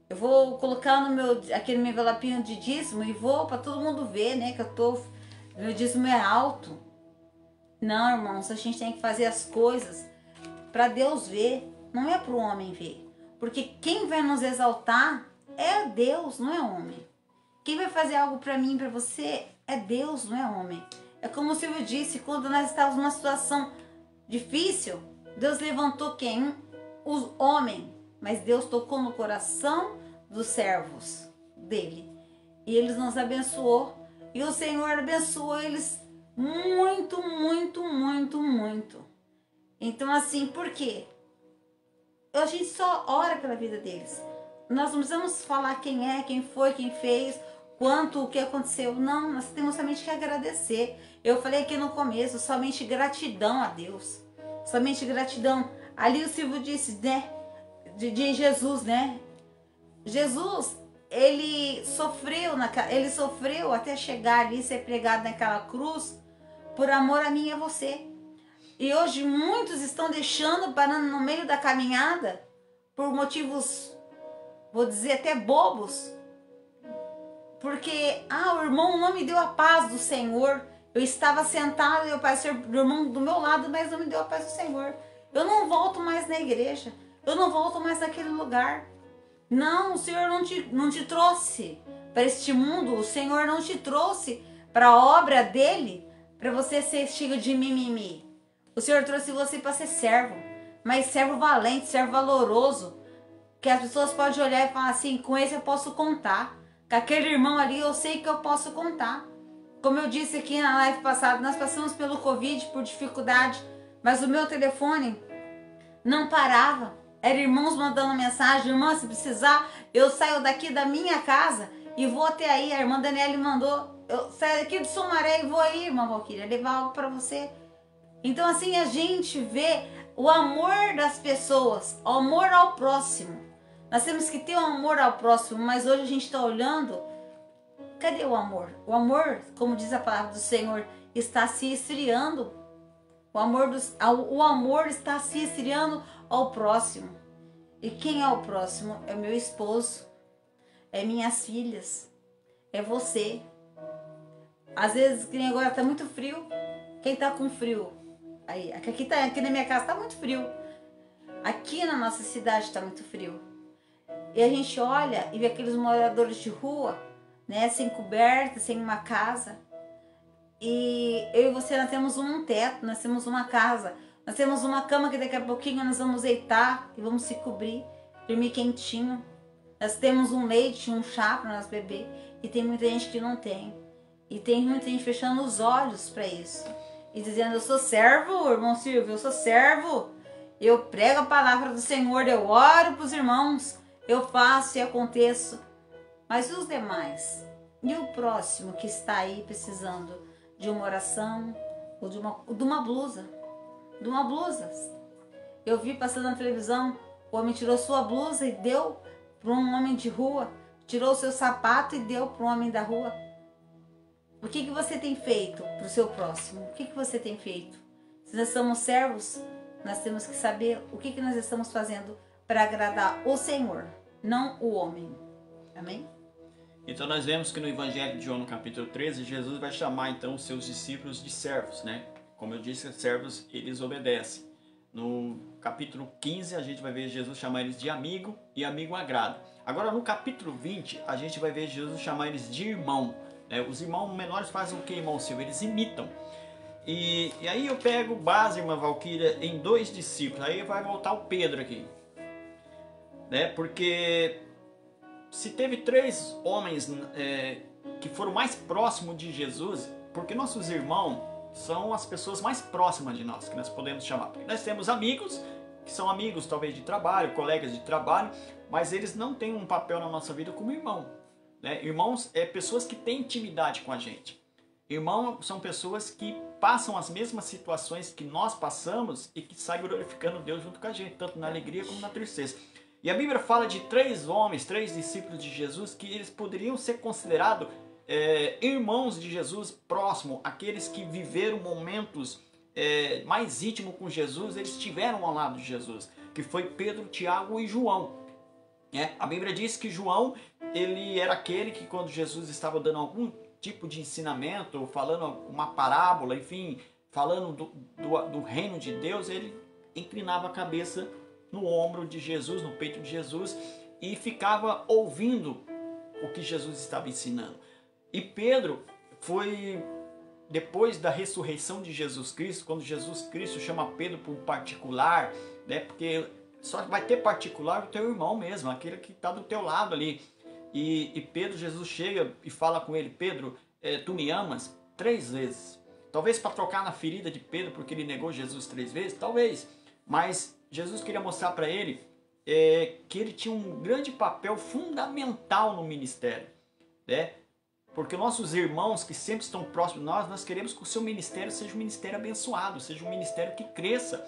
Eu vou colocar aqui no meu envelopinho de dízimo e vou para todo mundo ver, né, que meu dízimo é alto. Não, irmãos, a gente tem que fazer as coisas para Deus ver, não é para o homem ver. Porque quem vai nos exaltar é Deus, não é homem. Quem vai fazer algo para mim, para você, é Deus, não é homem. É como o Silvio disse, quando nós estávamos numa situação difícil, Deus levantou quem? Os homens. Mas Deus tocou no coração dos servos dele. E eles nos abençoou. E o Senhor abençoou eles muito, muito, muito, muito. Então assim, por quê? A gente só ora pela vida deles. Nós não precisamos falar quem é, quem foi, quem fez, quanto, o que aconteceu. Não, nós temos somente que agradecer. Eu falei aqui no começo, somente gratidão a Deus. Somente gratidão. Ali o Silvio disse, né? De Jesus, né? Jesus, ele sofreu até chegar ali, ser pregado naquela cruz, por amor a mim e a você. E hoje muitos estão parando no meio da caminhada, por motivos, vou dizer até bobos. Porque, o irmão não me deu a paz do Senhor. Eu estava sentado e o irmão do meu lado, mas não me deu a paz do Senhor. Eu não volto mais na igreja. Eu não volto mais naquele lugar. Não, o Senhor não te trouxe para este mundo. O Senhor não te trouxe para a obra dele, para você ser cheio de mimimi. O Senhor trouxe você para ser servo. Mas servo valente, servo valoroso. Que as pessoas podem olhar e falar assim, com esse eu posso contar. Com aquele irmão ali eu sei que eu posso contar. Como eu disse aqui na live passada, nós passamos pelo Covid, por dificuldade, mas o meu telefone não parava. Eram irmãos mandando mensagem, irmã, se precisar, eu saio daqui da minha casa e vou até aí. A irmã Daniele mandou, eu saio daqui de Sumaré e vou aí, irmã Valquíria, levar algo para você. Então assim a gente vê o amor das pessoas, o amor ao próximo. Nós temos que ter um amor ao próximo, mas hoje a gente está olhando, cadê o amor? O amor, como diz a palavra do Senhor, está se esfriando. O amor está se esfriando ao próximo. E quem é o próximo? É o meu esposo, é minhas filhas, é você. Às vezes, que nem agora está muito frio. Quem está com frio? Aí, aqui na minha casa está muito frio. Aqui na nossa cidade está muito frio. E a gente olha e vê aqueles moradores de rua, né, sem coberta, sem uma casa. E eu e você, nós temos um teto, nós temos uma casa, nós temos uma cama que daqui a pouquinho nós vamos deitar e vamos se cobrir, dormir quentinho. Nós temos um leite, um chá para nós beber. E tem muita gente que não tem. E tem muita gente fechando os olhos para isso. E dizendo, eu sou servo, irmão Silvio, eu sou servo. Eu prego a palavra do Senhor, eu oro para os irmãos, eu faço e aconteço. Mas os demais? E o próximo que está aí precisando de uma oração ou de uma blusa? De uma blusa. Eu vi passando na televisão, o homem tirou sua blusa e deu para um homem de rua. Tirou seu sapato e deu para um homem da rua. O que você tem feito para o seu próximo? O que você tem feito? Se nós somos servos, nós temos que saber o que nós estamos fazendo para agradar o Senhor, não o homem. Amém? Então nós vemos que no Evangelho de João, no capítulo 13, Jesus vai chamar então os seus discípulos de servos, né? Como eu disse, servos eles obedecem. No capítulo 15 a gente vai ver Jesus chamar eles de amigo e amigo agrada. Agora no capítulo 20 a gente vai ver Jesus chamar eles de irmão. Né? Os irmãos menores fazem o que, irmão Silvio? Eles imitam. E aí eu pego base, irmã Valquíria, em 2 discípulos. Aí vai voltar o Pedro aqui. Né? Porque se teve 3 homens que foram mais próximos de Jesus, porque nossos irmãos são as pessoas mais próximas de nós, que nós podemos chamar. Porque nós temos amigos, que são amigos talvez de trabalho, colegas de trabalho, mas eles não têm um papel na nossa vida como irmão. Né? Irmãos é pessoas que têm intimidade com a gente. Irmãos são pessoas que passam as mesmas situações que nós passamos e que saem glorificando Deus junto com a gente, tanto na alegria como na tristeza. E a Bíblia fala de 3 homens, 3 discípulos de Jesus, que eles poderiam ser considerados irmãos de Jesus próximo, aqueles que viveram momentos mais íntimos com Jesus, eles estiveram ao lado de Jesus, que foi Pedro, Tiago e João. A Bíblia diz que João, ele era aquele que quando Jesus estava dando algum tipo de ensinamento, falando uma parábola, enfim, falando do reino de Deus, ele inclinava a cabeça no ombro de Jesus, no peito de Jesus, e ficava ouvindo o que Jesus estava ensinando. E Pedro foi, depois da ressurreição de Jesus Cristo, quando Jesus Cristo chama Pedro para um particular, né, porque só vai ter particular o teu irmão mesmo, aquele que está do teu lado ali. E Pedro, Jesus chega e fala com ele: Pedro, tu me amas? 3 vezes. Talvez para trocar na ferida de Pedro, porque ele negou Jesus 3 vezes, talvez. Mas Jesus queria mostrar para ele que ele tinha um grande papel fundamental no ministério, né? Porque nossos irmãos que sempre estão próximos de nós queremos que o seu ministério seja um ministério abençoado, seja um ministério que cresça.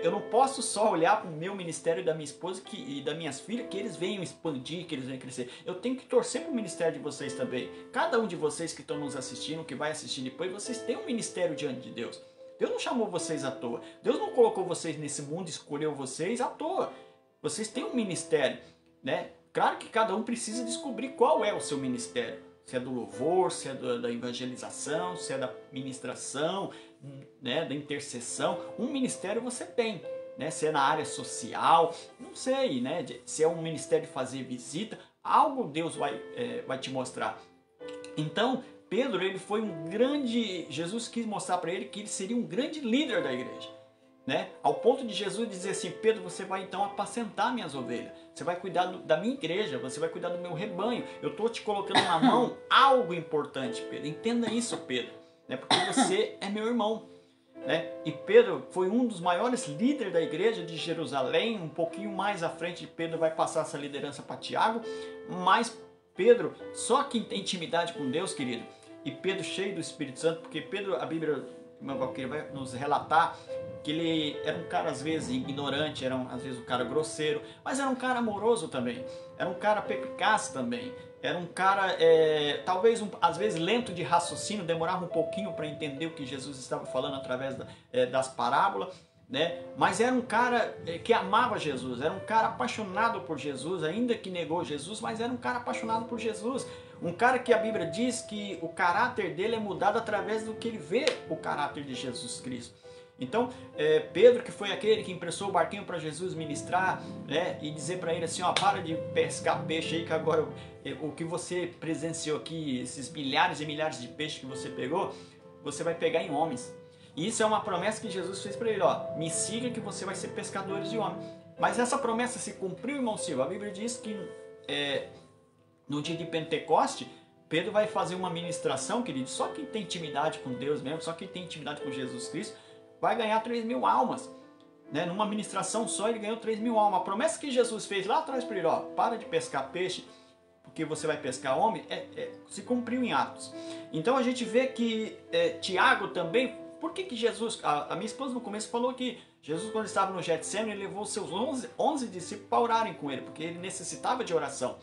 Eu não posso só olhar para o meu ministério e da minha esposa e das minhas filhas, que eles venham expandir, que eles venham crescer. Eu tenho que torcer para o ministério de vocês também. Cada um de vocês que estão nos assistindo, que vai assistir depois, vocês têm um ministério diante de Deus. Deus não chamou vocês à toa. Deus não colocou vocês nesse mundo, escolheu vocês à toa. Vocês têm um ministério, né? Claro que cada um precisa descobrir qual é o seu ministério. Se é do louvor, se é da evangelização, se é da ministração, né, da intercessão. Um ministério você tem, né? Se é na área social, não sei, né? Se é um ministério de fazer visita, algo Deus vai te mostrar. Então, Pedro, ele foi um grande... Jesus quis mostrar para ele que ele seria um grande líder da igreja, né? Ao ponto de Jesus dizer assim: Pedro, você vai então apacentar minhas ovelhas, você vai cuidar da minha igreja, você vai cuidar do meu rebanho, eu estou te colocando na mão algo importante, Pedro, entenda isso, Pedro, né? Porque você é meu irmão, né? E Pedro foi um dos maiores líderes da igreja de Jerusalém. Um pouquinho mais à frente, Pedro vai passar essa liderança para Tiago, mas Pedro, só quem tem intimidade com Deus, querido, e Pedro cheio do Espírito Santo, porque Pedro, a Bíblia vai nos relatar que ele era um cara às vezes ignorante, era às vezes um cara grosseiro, mas era um cara amoroso também, era um cara perspicaz também, era um cara talvez às vezes lento de raciocínio, demorava um pouquinho para entender o que Jesus estava falando através das parábolas, né? Mas era um cara que amava Jesus, era um cara apaixonado por Jesus, ainda que negou Jesus, mas era um cara apaixonado por Jesus. Um cara que a Bíblia diz que o caráter dele é mudado através do que ele vê o caráter de Jesus Cristo. Então, Pedro, que foi aquele que emprestou o barquinho para Jesus ministrar, né, e dizer para ele assim: ó, para de pescar peixe aí, que agora o que você presenciou aqui, esses milhares e milhares de peixes que você pegou, você vai pegar em homens. E isso é uma promessa que Jesus fez para ele: ó, me siga que você vai ser pescadores de homens. Mas essa promessa se cumpriu, irmão Silva. A Bíblia diz que no dia de Pentecoste, Pedro vai fazer uma ministração, querido. Só quem tem intimidade com Deus mesmo, só quem tem intimidade com Jesus Cristo, vai ganhar 3.000 almas. Né? Numa ministração só, ele ganhou 3.000 almas. A promessa que Jesus fez lá atrás para ele: ó, para de pescar peixe, porque você vai pescar homem, se cumpriu em Atos. Então a gente vê que Tiago também... Por que Jesus... A minha esposa no começo falou que Jesus, quando estava no Getsemane, ele levou seus 11 discípulos para orarem com ele, porque ele necessitava de oração.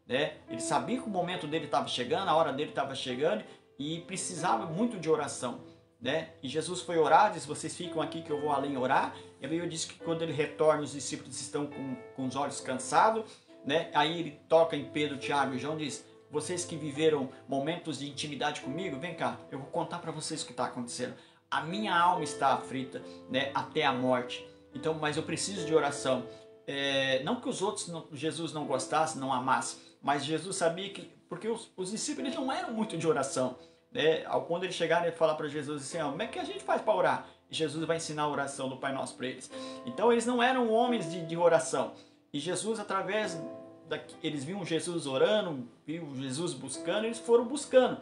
Né? Ele sabia que o momento dele estava chegando, a hora dele estava chegando, e precisava muito de oração. Né? E Jesus foi orar, disse: vocês ficam aqui que eu vou além orar. E a Bíblia diz que quando ele retorna, os discípulos estão com os olhos cansados. Né? Aí ele toca em Pedro, Tiago e João e diz: vocês que viveram momentos de intimidade comigo, vem cá, eu vou contar para vocês o que está acontecendo. A minha alma está aflita, né, até a morte. Então, mas eu preciso de oração. Não que os outros, Jesus não gostasse, não amasse, mas Jesus sabia que, porque os discípulos não eram muito de oração, né? Quando eles chegaram, ele falaram para Jesus assim, como é que a gente faz para orar? E Jesus vai ensinar a oração do Pai Nosso para eles. Então eles não eram homens de oração. E Jesus, através eles viam Jesus orando, viam Jesus buscando, eles foram buscando.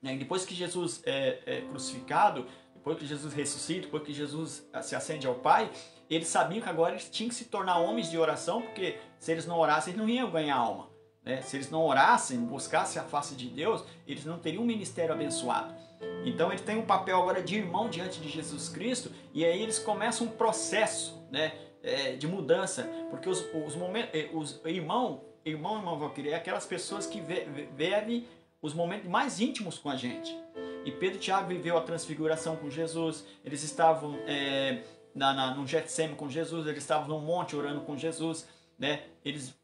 E depois que Jesus é crucificado, depois que Jesus ressuscita, depois que Jesus se ascende ao Pai, eles sabiam que agora eles tinham que se tornar homens de oração, porque se eles não orassem, eles não iam ganhar alma, né? Se eles não orassem, buscassem a face de Deus, eles não teriam um ministério abençoado. Então eles têm um papel agora de irmão diante de Jesus Cristo, e aí eles começam um processo, né, de mudança, porque os irmão Valquíria, é aquelas pessoas que vivem os momentos mais íntimos com a gente. E Pedro e Tiago viveu a transfiguração com Jesus, eles estavam no Getsêmani com Jesus, eles estavam no monte orando com Jesus, né? Eles,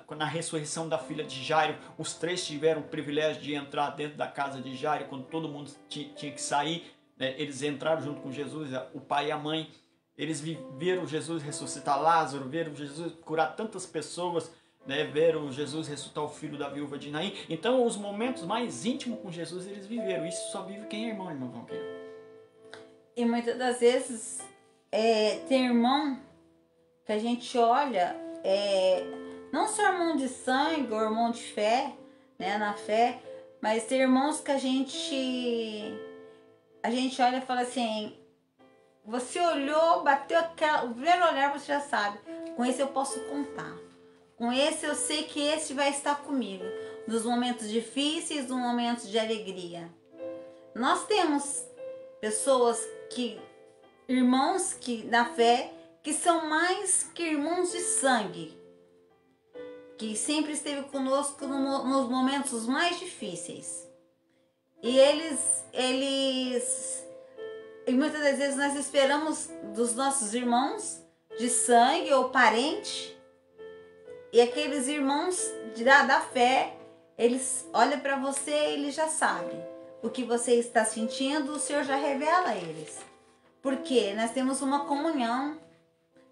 na ressurreição da filha de Jairo, os três tiveram o privilégio de entrar dentro da casa de Jairo, quando todo mundo tinha que sair, né? Eles entraram junto com Jesus, o pai e a mãe. Eles viram Jesus ressuscitar Lázaro, viram Jesus curar tantas pessoas, né? Viram Jesus ressuscitar o filho da viúva de Naim. Então os momentos mais íntimos com Jesus eles viveram. Isso só vive quem é irmão Valquíria. E muitas das vezes tem irmão que a gente olha, não só irmão de sangue ou irmão de fé, né, na fé, mas tem irmãos que a gente olha e fala assim, você olhou, bateu o primeiro olhar, você já sabe, com esse eu posso contar, com esse eu sei que esse vai estar comigo, nos momentos difíceis, nos momentos de alegria. Nós temos pessoas irmãos que na fé, que são mais que irmãos de sangue, que sempre esteve conosco nos momentos mais difíceis. E e muitas das vezes nós esperamos dos nossos irmãos de sangue ou parente, e aqueles irmãos da fé, eles olham para você e eles já sabem o que você está sentindo, o Senhor já revela a eles. Porque nós temos uma comunhão.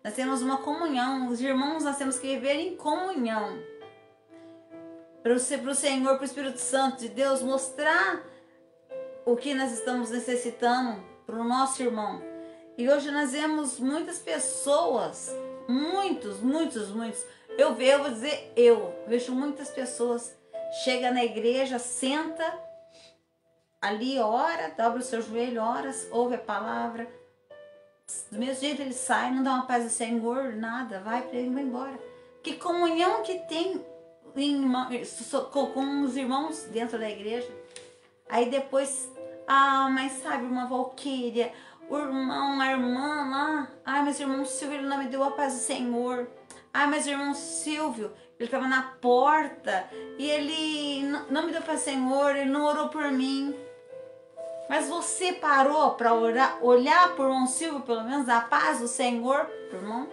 Nós temos uma comunhão. Os irmãos, nós temos que viver em comunhão. Para o Senhor, para o Espírito Santo de Deus mostrar o que nós estamos necessitando para o nosso irmão. E hoje nós vemos muitas pessoas, muitos. Eu vejo muitas pessoas, chega na igreja, senta, ali ora, dobra o seu joelho, ora, ouve a palavra. Do mesmo jeito ele sai, não dá uma paz do Senhor, nada, vai para ele e vai embora. Que comunhão que tem com os irmãos dentro da igreja. Aí depois, mas sabe, uma Valquíria, o irmão, a irmã lá, mas o irmão Silvio, ele não me deu a paz do Senhor. Mas o irmão Silvio, ele estava na porta e ele não me deu a paz do Senhor, ele não orou por mim. Mas você parou para olhar por irmão Silvio, pelo menos, a paz do Senhor, irmão?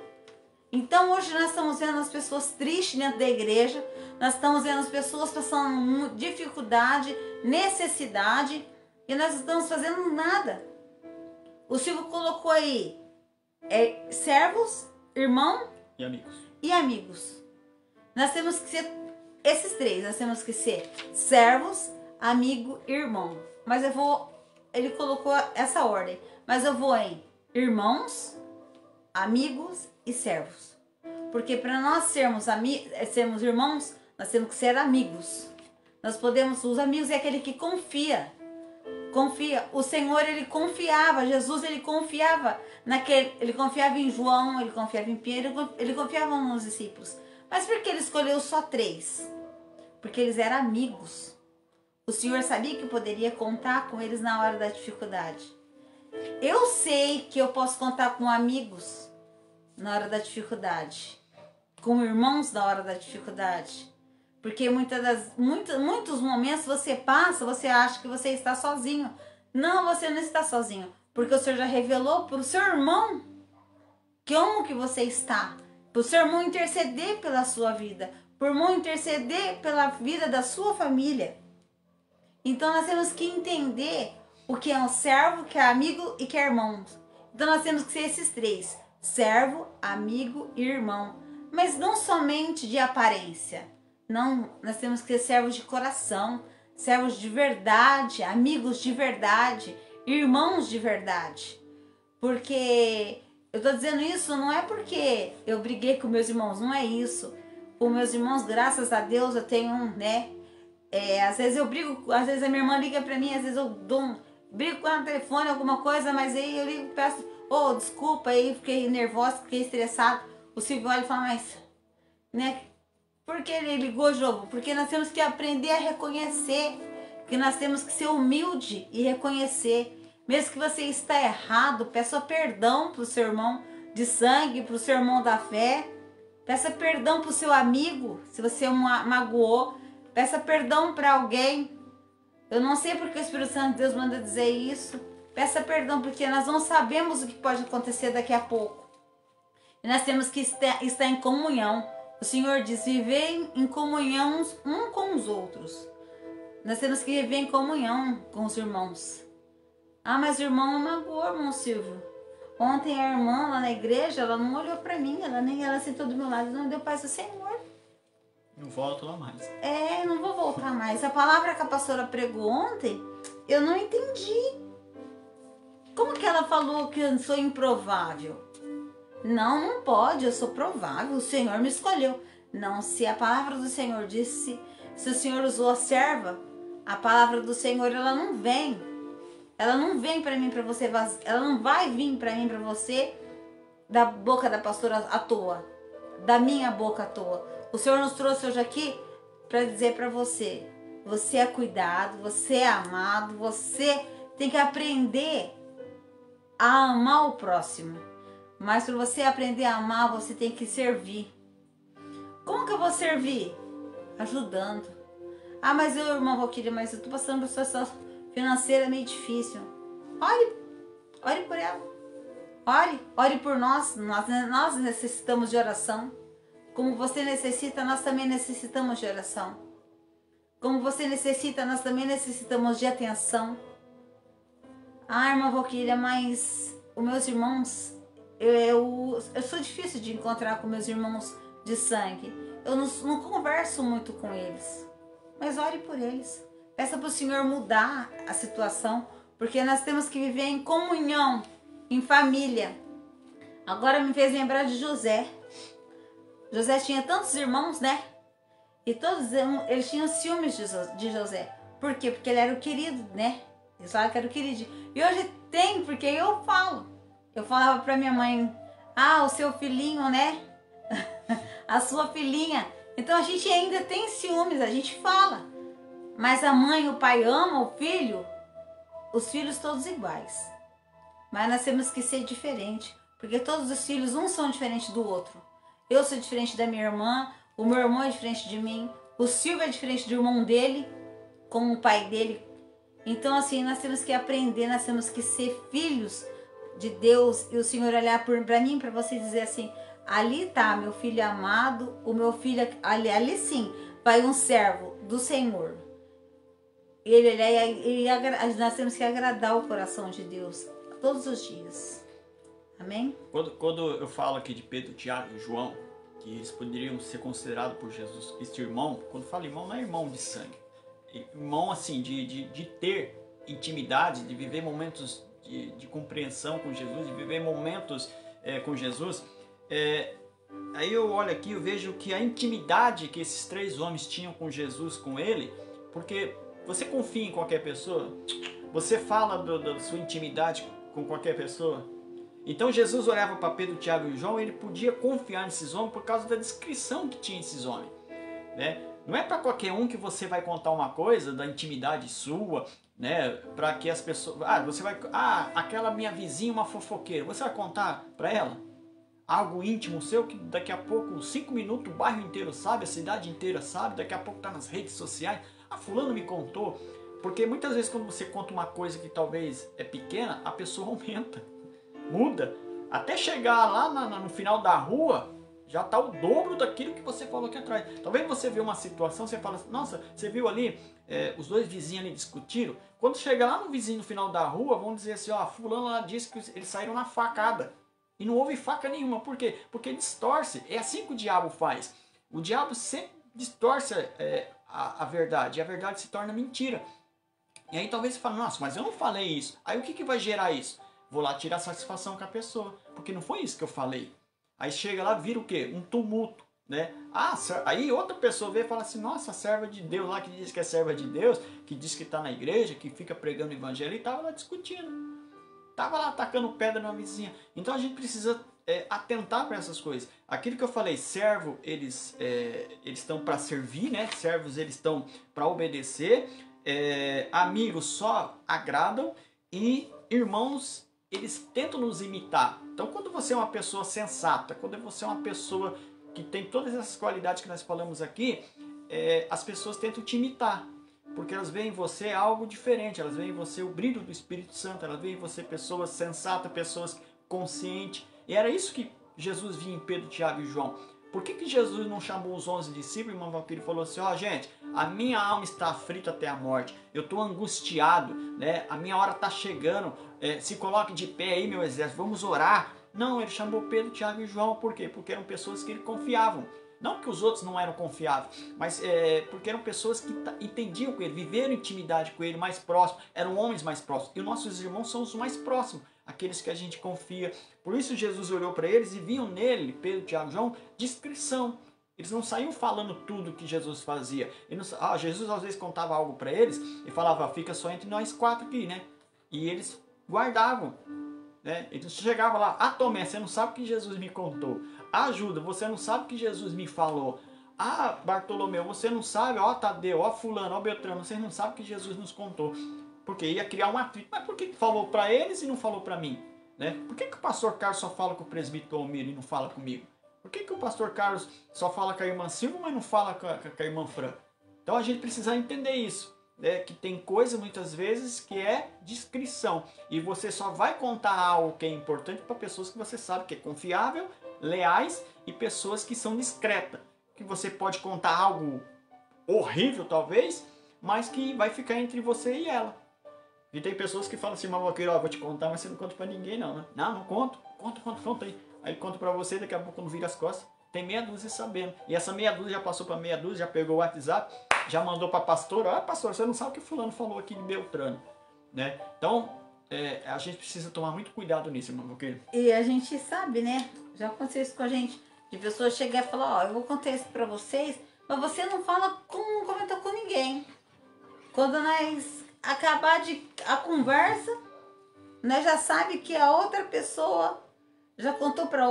Então hoje nós estamos vendo as pessoas tristes dentro da igreja, nós estamos vendo as pessoas passando dificuldade, necessidade, e nós não estamos fazendo nada. O Silvio colocou aí servos, irmão e amigos. Nós temos que ser esses três, nós temos que ser servos, amigo e irmão. Mas ele colocou essa ordem, mas eu vou em irmãos, amigos e servos. Porque para nós sermos irmãos, nós temos que ser amigos. Os amigos é aquele que confia. O Senhor, ele confiava, Jesus, ele confiava ele confiava em João, ele confiava em Pedro, ele confiava nos discípulos. Mas por que ele escolheu só 3? Porque eles eram amigos. O Senhor sabia que poderia contar com eles na hora da dificuldade. Eu sei que eu posso contar com amigos na hora da dificuldade, com irmãos na hora da dificuldade. Porque muitos momentos você acha que você está sozinho. Não, você não está sozinho. Porque o Senhor já revelou para o seu irmão como que você está. Para o seu irmão interceder pela sua vida. por irmão interceder pela vida da sua família. Então nós temos que entender o que é um servo, que é amigo e que é irmão. Então nós temos que ser esses três: servo, amigo e irmão. Mas não somente de aparência. Não, nós temos que ser servos de coração, servos de verdade, amigos de verdade, irmãos de verdade. Porque eu tô dizendo isso não é porque eu briguei com meus irmãos, não é isso. Com meus irmãos, graças a Deus, eu tenho né? Às vezes eu brigo, às vezes a minha irmã liga pra mim, às vezes eu brigo com ela no telefone, alguma coisa, mas aí eu ligo e peço, desculpa, aí fiquei nervosa, fiquei estressada. O Silvio olha e fala, mas, né? Por que ele ligou, jogo? Porque nós temos que aprender a reconhecer, que nós temos que ser humilde e reconhecer. Mesmo que você está errado, peça perdão para o seu irmão de sangue, para o seu irmão da fé. Peça perdão para o seu amigo, se você magoou. Peça perdão para alguém. Eu não sei porque o Espírito Santo de Deus manda dizer isso. Peça perdão porque nós não sabemos o que pode acontecer daqui a pouco. E nós temos que estar em comunhão. O Senhor diz, viver em comunhão um com os outros. Nós temos que viver em comunhão com os irmãos. Ah, mas o irmão magoou, irmão Silvio. Ontem a irmã lá na igreja, ela não olhou pra mim, ela sentou do meu lado e não deu paz ao Senhor. Não volto lá mais. Não vou voltar mais. A palavra que a pastora pregou ontem, eu não entendi. Como que ela falou que eu sou improvável? Não pode, eu sou provável, o Senhor me escolheu. Não, se a palavra do Senhor disse, se o Senhor usou a serva, a palavra do Senhor, ela não vem. Ela não vem para mim, para você, ela não vai vir para mim, para você, da boca da pastora à toa, da minha boca à toa. O Senhor nos trouxe hoje aqui para dizer para você, você é cuidado, você é amado, você tem que aprender a amar o próximo. Mas para você aprender a amar, você tem que servir. Como que eu vou servir? Ajudando. Ah, mas eu, irmã Valquíria, mas eu tô passando por uma situação financeira meio difícil. Ore por ela. Ore por nós. Nós necessitamos de oração. Como você necessita, nós também necessitamos de oração. Como você necessita, nós também necessitamos de atenção. Ah, irmã Valquíria, mas os meus irmãos, eu sou difícil de encontrar com meus irmãos de sangue. Eu não converso muito com eles. Mas ore por eles. Peça para o Senhor mudar a situação, porque nós temos que viver em comunhão, em família. Agora me fez lembrar de José. José tinha tantos irmãos, né? E todos eles tinham ciúmes de José. Por quê? Porque ele era o querido, né? Eles falavam que era o querido. E hoje tem, porque eu falo. Eu falava para minha mãe, o seu filhinho, né? A sua filhinha. Então a gente ainda tem ciúmes, a gente fala. Mas a mãe e o pai amam o filho, os filhos todos iguais. Mas nós temos que ser diferentes, porque todos os filhos, um são diferentes do outro. Eu sou diferente da minha irmã, o meu irmão é diferente de mim, o Silvio é diferente do irmão dele, com o pai dele. Então assim, nós temos que aprender, nós temos que ser filhos de Deus. E o Senhor olhar para mim, para você dizer assim, ali tá meu filho amado, o meu filho, ali sim, vai um servo do Senhor. Nós temos que agradar o coração de Deus todos os dias. Amém? Quando eu falo aqui de Pedro, Tiago e João, que eles poderiam ser considerados por Jesus Cristo irmão, quando falo irmão, não é irmão de sangue. Irmão assim, de ter intimidade, de viver momentos de compreensão com Jesus, de viver momentos com Jesus. Aí eu olho aqui, eu vejo que a intimidade que esses três homens tinham com Jesus, com ele, porque você confia em qualquer pessoa? Você fala da sua intimidade com qualquer pessoa? Então Jesus olhava para Pedro, Tiago e João, ele podia confiar nesses homens por causa da descrição que tinha esses homens, né? Não é para qualquer um que você vai contar uma coisa da intimidade sua, né? Para que as pessoas... aquela minha vizinha, uma fofoqueira, você vai contar para ela algo íntimo seu que daqui a pouco, 5 minutos, o bairro inteiro sabe, a cidade inteira sabe, daqui a pouco está nas redes sociais. Fulano me contou. Porque muitas vezes quando você conta uma coisa que talvez é pequena, a pessoa aumenta, muda, até chegar lá no final da rua, já está o dobro daquilo que você falou aqui atrás. Talvez você vê uma situação, você fala assim, nossa, você viu ali, os dois vizinhos ali discutiram. Quando chega lá no vizinho no final da rua, vão dizer assim, ó, fulano lá disse que eles saíram na facada. E não houve faca nenhuma. Por quê? Porque distorce. É assim que o diabo faz. O diabo sempre distorce a verdade. E a verdade se torna mentira. E aí talvez você fale, nossa, mas eu não falei isso. Aí o que vai gerar isso? Vou lá tirar satisfação com a pessoa. Porque não foi isso que eu falei. Aí chega lá, vira o quê? Um tumulto, né? Aí outra pessoa vê e fala assim, nossa, a serva de Deus lá que diz que é serva de Deus, que diz que está na igreja, que fica pregando o evangelho, e estava lá discutindo. Estava lá atacando pedra na vizinha. Então a gente precisa atentar para essas coisas. Aquilo que eu falei, servo, eles estão para servir, né? Servos, eles estão para obedecer. Amigos só agradam. E irmãos, eles tentam nos imitar. Então quando você é uma pessoa sensata, quando você é uma pessoa que tem todas essas qualidades que nós falamos aqui, as pessoas tentam te imitar. Porque elas veem em você algo diferente, elas veem em você o brilho do Espírito Santo, elas veem em você pessoas sensatas, pessoas conscientes. E era isso que Jesus via em Pedro, Tiago e João. Por que Jesus não chamou os 11 discípulos, irmão Valquírio, e falou assim, ó gente, a minha alma está aflita até a morte, eu estou angustiado, né? A minha hora está chegando, se coloque de pé aí, meu exército, vamos orar. Não, ele chamou Pedro, Tiago e João, por quê? Porque eram pessoas que ele confiavam. Não que os outros não eram confiáveis, mas porque eram pessoas que entendiam com ele, viveram intimidade com ele, mais próximos, eram homens mais próximos. E os nossos irmãos são os mais próximos, aqueles que a gente confia. Por isso Jesus olhou para eles e viam nele, Pedro, Tiago e João, discrição. Eles não saíam falando tudo que Jesus fazia. Jesus às vezes contava algo para eles e falava, fica só entre nós 4 aqui, né? E eles guardavam. Né? Então chegava lá, Tomé, você não sabe o que Jesus me contou. Judas, você não sabe o que Jesus me falou. Bartolomeu, você não sabe, Tadeu, fulano, Beltrano, vocês não sabem o que Jesus nos contou. Porque ia criar um atrito. Mas por que falou para eles e não falou para mim? Né? Por que o pastor Carlos só fala com o presbítero Almir e não fala comigo? Por que o pastor Carlos só fala com a irmã Silva, mas não fala com a irmã Fran? Então a gente precisa entender isso. Que tem coisa muitas vezes que é discrição. E você só vai contar algo que é importante para pessoas que você sabe que é confiável, leais e pessoas que são discretas. Que você pode contar algo horrível talvez, mas que vai ficar entre você e ela. E tem pessoas que falam assim, mas vou te contar, mas você não conta para ninguém não, né? Não conto. Conta aí. Aí conta para você, daqui a pouco não vira as costas. Tem meia dúzia sabendo. E essa meia dúzia já passou para meia dúzia, já pegou o WhatsApp, já mandou para a pastora. Pastor, você não sabe o que fulano falou aqui de Beltrano. Né? Então, a gente precisa tomar muito cuidado nisso, irmão. Porque... E a gente sabe, né? Já aconteceu isso com a gente. De pessoas chegar e falar, eu vou contar isso para vocês, mas você não comenta com ninguém. Quando nós acabar a conversa, nós já sabe que a outra pessoa já contou para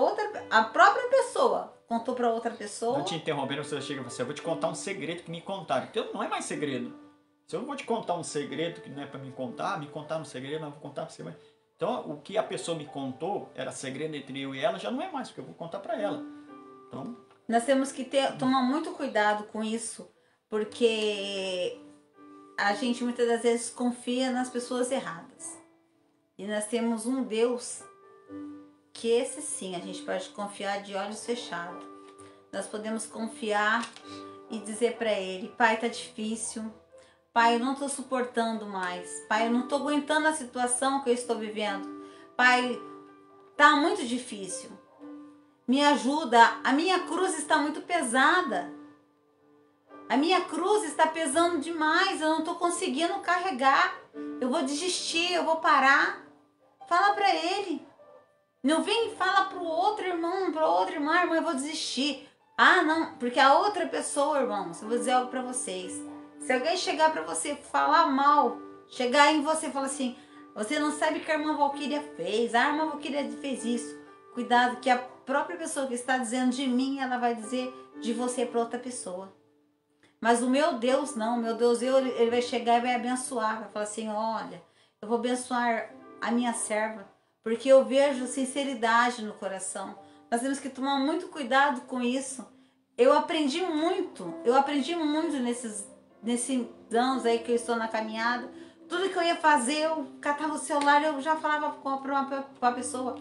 a própria pessoa contou para outra pessoa. Não te interrompendo, você chega e fala assim, eu vou te contar um segredo que me contaram. Então não é mais segredo. Se eu vou te contar um segredo que não é para me contar um segredo, não vou contar para você. Então o que a pessoa me contou era segredo entre eu e ela, já não é mais, porque eu vou contar para ela. Então... Nós temos que tomar muito cuidado com isso, porque a gente muitas das vezes confia nas pessoas erradas. E nós temos um Deus que esse sim, a gente pode confiar de olhos fechados. Nós podemos confiar e dizer para ele, Pai, tá difícil. Pai, eu não estou suportando mais. Pai, eu não estou aguentando a situação que eu estou vivendo. Pai, tá muito difícil. Me ajuda, a minha cruz está muito pesada. A minha cruz está pesando demais, eu não estou conseguindo carregar. Eu vou desistir, eu vou parar. Fala para ele. Não vem e fala para o outro irmão, para outra irmã, eu vou desistir. Não, porque a outra pessoa, irmãos, eu vou dizer algo para vocês. Se alguém chegar para você falar mal, chegar em você e falar assim, você não sabe o que a irmã Valquíria fez, a irmã Valquíria fez isso. Cuidado que a própria pessoa que está dizendo de mim, ela vai dizer de você para outra pessoa. Mas o meu Deus não, meu Deus, ele vai chegar e vai abençoar, vai falar assim, olha, eu vou abençoar a minha serva, porque eu vejo sinceridade no coração. Nós temos que tomar muito cuidado com isso. Eu aprendi muito nesses anos aí que eu estou na caminhada. Tudo que eu ia fazer, eu catava o celular, eu já falava com a pessoa.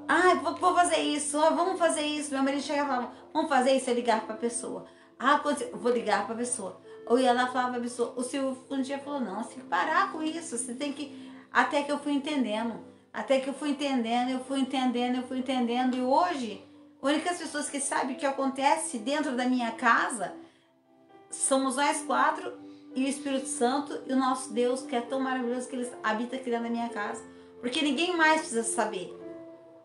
Ah, vou fazer isso, vamos fazer isso. Meu marido chegava e falava, vamos fazer isso, eu ligava pra pessoa. Ah, vou ligar pra pessoa. Ou ia lá e falava pra pessoa. O Silvio um dia falou, não, você tem que parar com isso, você tem que... Até que eu fui entendendo. Eu fui entendendo. E hoje, as únicas pessoas que sabem o que acontece dentro da minha casa somos nós 4 e o Espírito Santo e o nosso Deus, que é tão maravilhoso que ele habita aqui dentro da minha casa. Porque ninguém mais precisa saber.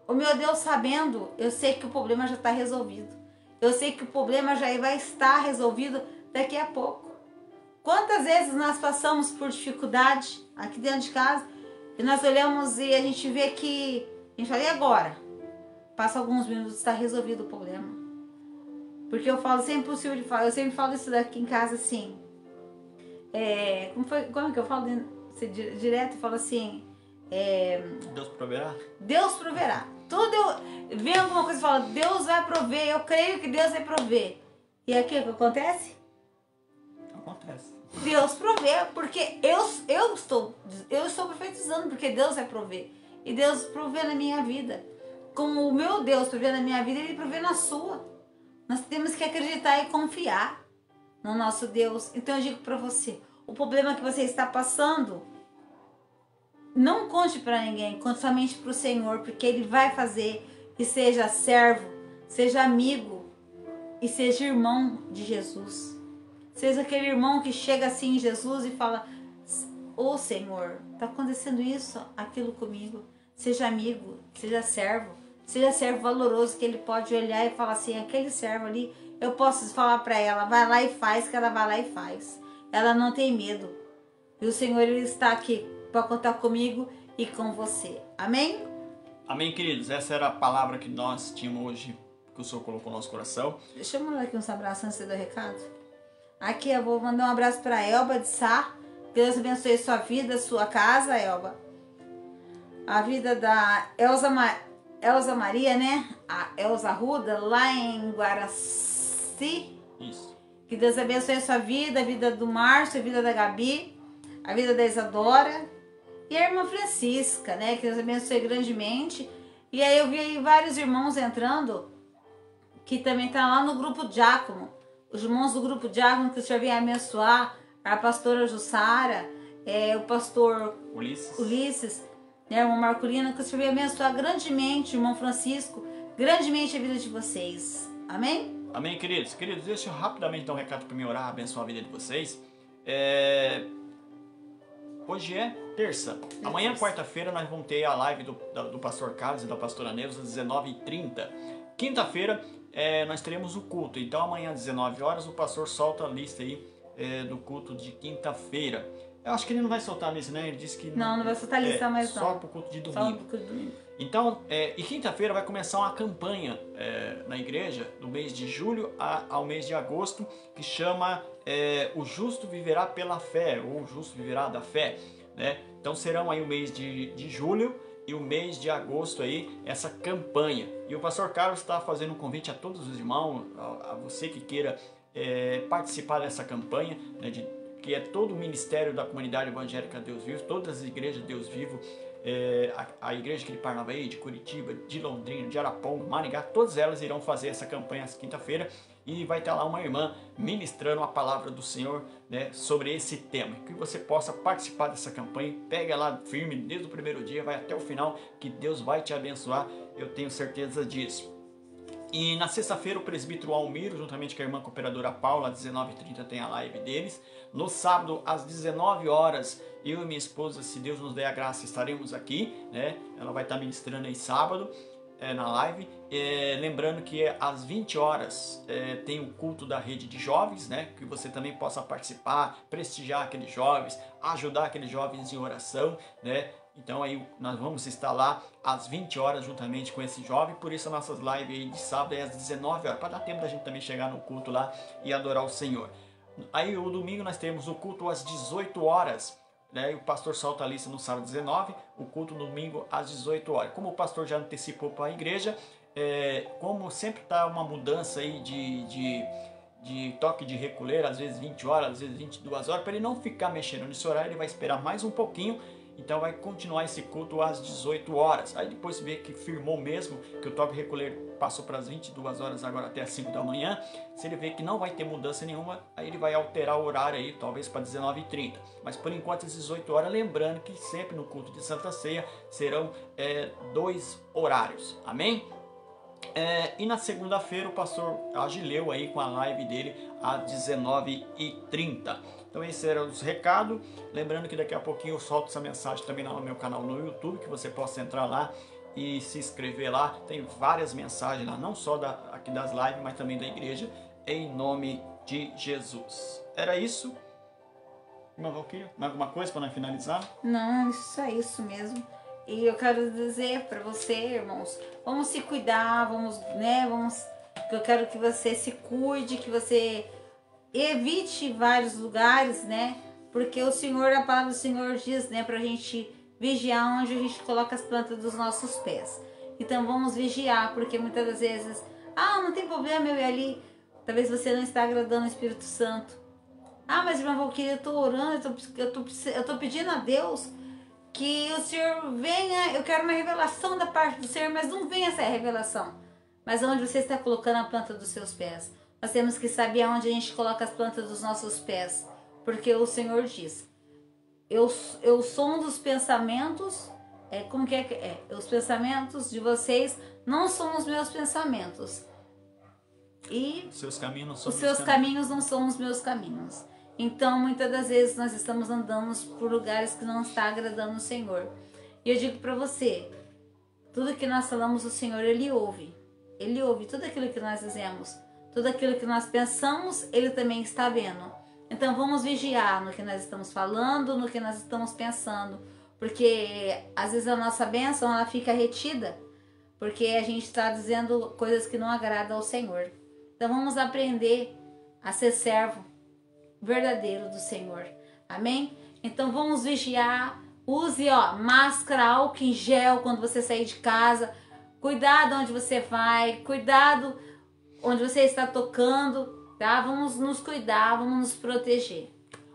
O meu Deus sabendo, eu sei que o problema já está resolvido. Eu sei que o problema já vai estar resolvido daqui a pouco. Quantas vezes nós passamos por dificuldade aqui dentro de casa e nós olhamos e a gente vê que... A gente fala, e agora? Passa alguns minutos e está resolvido o problema. Porque eu falo sempre possível de falar. Eu sempre falo isso daqui em casa assim. Como que eu falo direto? Eu falo assim... Deus proverá? Deus proverá. Vem alguma coisa e fala, Deus vai prover, eu creio que Deus vai prover. E aqui o que acontece? Acontece. Deus provê, porque eu estou profetizando, porque Deus vai prover. E Deus provê na minha vida. Como o meu Deus provê na minha vida, Ele provê na sua. Nós temos que acreditar e confiar no nosso Deus. Então eu digo para você, o problema que você está passando, não conte para ninguém, conte somente para o Senhor, porque Ele vai fazer. E seja servo, seja amigo e seja irmão de Jesus. Seja aquele irmão que chega assim em Jesus e fala, ô Senhor, está acontecendo isso, aquilo comigo. Seja amigo, seja servo valoroso, que ele pode olhar e falar assim, aquele servo ali, eu posso falar para ela, vai lá e faz, que ela vai lá e faz. Ela não tem medo. E o Senhor, Ele está aqui para contar comigo e com você. Amém? Amém, queridos. Essa era a palavra que nós tínhamos hoje, que o Senhor colocou no nosso coração. Deixa eu mandar aqui uns abraços antes de dar o recado. Aqui eu vou mandar um abraço para Elba de Sá. Deus abençoe sua vida, sua casa, Elba. A vida da Elza Maria, né? A Elza Ruda, lá em Guaraci. Isso. Que Deus abençoe a sua vida, a vida do Márcio, a vida da Gabi, a vida da Isadora e a irmã Francisca, né? Que Deus abençoe grandemente. E aí eu vi aí vários irmãos entrando, que também tá lá no grupo Diácono. Os irmãos do grupo Diácono que o Senhor vem abençoar, a pastora Jussara, o pastor Ulisses, né, o irmão Marculino, que o Senhor vem abençoar grandemente, o irmão Francisco, grandemente a vida de vocês. Amém? Amém, queridos. Queridos, deixa eu rapidamente dar um recado para mim orar, abençoar a vida de vocês. Hoje é terça. Amanhã, quarta-feira, nós vamos ter a live do pastor Carlos e da pastora Neuza, às 19h30. Quinta-feira, nós teremos o culto. Então, amanhã, às 19 horas, o pastor solta a lista aí do culto de quinta-feira. Eu acho que ele não vai soltar a lista, né? Ele disse que não vai soltar a lista, mas não. Só pro culto de domingo. Só pro culto de domingo. Então, e quinta-feira vai começar uma campanha na igreja, do mês de julho ao mês de agosto, que chama O Justo Viverá pela Fé, ou O Justo Viverá da Fé, né? Então serão aí o mês de julho e o mês de agosto aí, essa campanha. E o pastor Carlos está fazendo um convite a todos os irmãos, a você que queira participar dessa campanha, né, que é todo o ministério da comunidade evangélica Deus Vivo, todas as igrejas Deus Vivo, a igreja aqui de Parnavaí, de Curitiba, de Londrina, de Araponga, Maringá, todas elas irão fazer essa campanha essa quinta-feira e vai estar lá uma irmã ministrando a palavra do Senhor, né, sobre esse tema. Que você possa participar dessa campanha, pega lá firme desde o primeiro dia, vai até o final, que Deus vai te abençoar, eu tenho certeza disso. E na sexta-feira o presbítero Almiro, juntamente com a irmã cooperadora Paula, às 19h30 tem a live deles. No sábado, às 19 horas, eu e minha esposa, se Deus nos der a graça, estaremos aqui, né? Ela vai estar ministrando aí sábado, na live. Lembrando que às 20 horas tem o culto da rede de jovens, né? Que você também possa participar, prestigiar aqueles jovens, ajudar aqueles jovens em oração, né? Então aí nós vamos estar lá às 20 horas juntamente com esse jovem. Por isso as nossas lives aí de sábado é às 19 horas, para dar tempo da gente também chegar no culto lá e adorar o Senhor. Aí o domingo nós temos o culto às 18 horas, né? E o pastor solta a lista no sábado 19, o culto no domingo às 18 horas. Como o pastor já antecipou para a igreja, como sempre está uma mudança aí de toque de recolher, às vezes 20 horas, às vezes 22 horas, para ele não ficar mexendo nesse horário, ele vai esperar mais um pouquinho. Então vai continuar esse culto às 18 horas. Aí depois vê que firmou mesmo, que o toque de recolher passou para as 22 horas agora até as 5 da manhã. Se ele vê que não vai ter mudança nenhuma, aí ele vai alterar o horário aí, talvez para 19h30. Mas por enquanto às 18 horas, lembrando que sempre no culto de Santa Ceia serão 2 horários. Amém? E na segunda-feira o pastor Agileu aí com a live dele às 19h30. Então esses eram os recados. Lembrando que daqui a pouquinho eu solto essa mensagem também lá no meu canal no YouTube, que você possa entrar lá e se inscrever lá. Tem várias mensagens lá, não só aqui das lives, mas também da igreja, em nome de Jesus. Era isso. Irmã Valquíria, mais alguma coisa para nós finalizar? Não, só isso mesmo. E eu quero dizer para você, irmãos, vamos se cuidar, eu quero que você se cuide, que você evite vários lugares, né? Porque a palavra do Senhor diz, né, pra gente vigiar onde a gente coloca as plantas dos nossos pés. Então vamos vigiar, porque muitas das vezes, não tem problema eu ir ali, talvez você não está agradando o Espírito Santo. Mas irmã Valquíria, eu tô orando, eu tô pedindo a Deus que o Senhor venha, eu quero uma revelação da parte do Senhor, mas não venha essa revelação. Mas onde você está colocando a planta dos seus pés? Nós temos que saber aonde a gente coloca as plantas dos nossos pés. Porque o Senhor diz, eu sou um dos pensamentos, os pensamentos de vocês não são os meus pensamentos. E os seus caminhos não são os meus caminhos. Então, muitas das vezes nós estamos andando por lugares que não está agradando o Senhor. E eu digo para você, tudo que nós falamos, o Senhor, Ele ouve. Ele ouve tudo aquilo que nós dizemos. Tudo aquilo que nós pensamos, Ele também está vendo. Então, vamos vigiar no que nós estamos falando, no que nós estamos pensando. Porque, às vezes, a nossa bênção, ela fica retida. Porque a gente está dizendo coisas que não agradam ao Senhor. Então, vamos aprender a ser servo verdadeiro do Senhor. Amém? Então vamos vigiar. Use máscara, álcool em gel quando você sair de casa. Cuidado onde você vai. Cuidado onde você está tocando. Tá? Vamos nos cuidar, vamos nos proteger.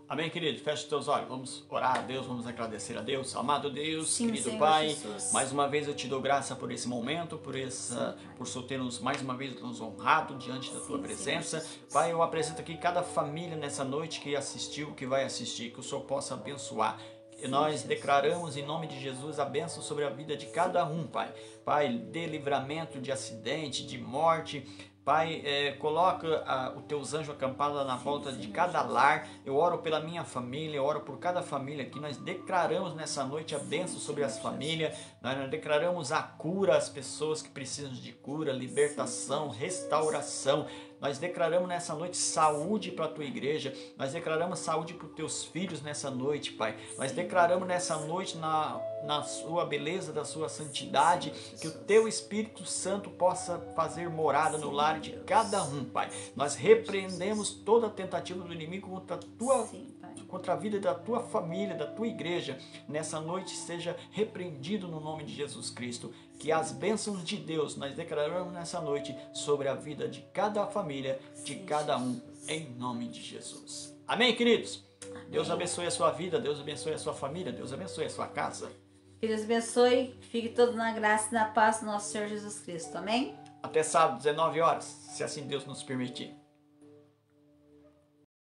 Amém, querido? Feche os teus olhos. Vamos orar a Deus, vamos agradecer a Deus. Amado Deus, Sim, querido Senhor Pai, Jesus. mais uma vez eu te dou graça por esse momento, por só ter-nos mais uma vez nos honrado diante da tua presença. Pai, eu apresento aqui cada família nessa noite que assistiu, que vai assistir, que o Senhor possa abençoar. E nós declaramos em nome de Jesus a bênção sobre a vida de cada um, Pai. Pai, dê livramento de acidente, de morte. Pai, coloca os teus anjos acampados na volta de cada lar. Eu oro pela minha família, eu oro por cada família aqui. Nós declaramos nessa noite a bênção sobre as famílias. Nós declaramos a cura às pessoas que precisam de cura, libertação, restauração. Nós declaramos nessa noite saúde para a tua igreja. Nós declaramos saúde para os teus filhos nessa noite, Pai. Nós declaramos nessa noite na sua beleza, da sua santidade, que o teu Espírito Santo possa fazer morada no lar de cada um, Pai. Nós repreendemos toda a tentativa do inimigo contra a vida da tua família, da tua igreja. Nessa noite seja repreendido no nome de Jesus Cristo. Que as bênçãos de Deus nós declaramos nessa noite sobre a vida de cada família, de cada um, em nome de Jesus. Amém, queridos? Amém. Deus abençoe a sua vida, Deus abençoe a sua família, Deus abençoe a sua casa. Que Deus abençoe, fique todo na graça e na paz do nosso Senhor Jesus Cristo. Amém? Até sábado, 19 horas, se assim Deus nos permitir.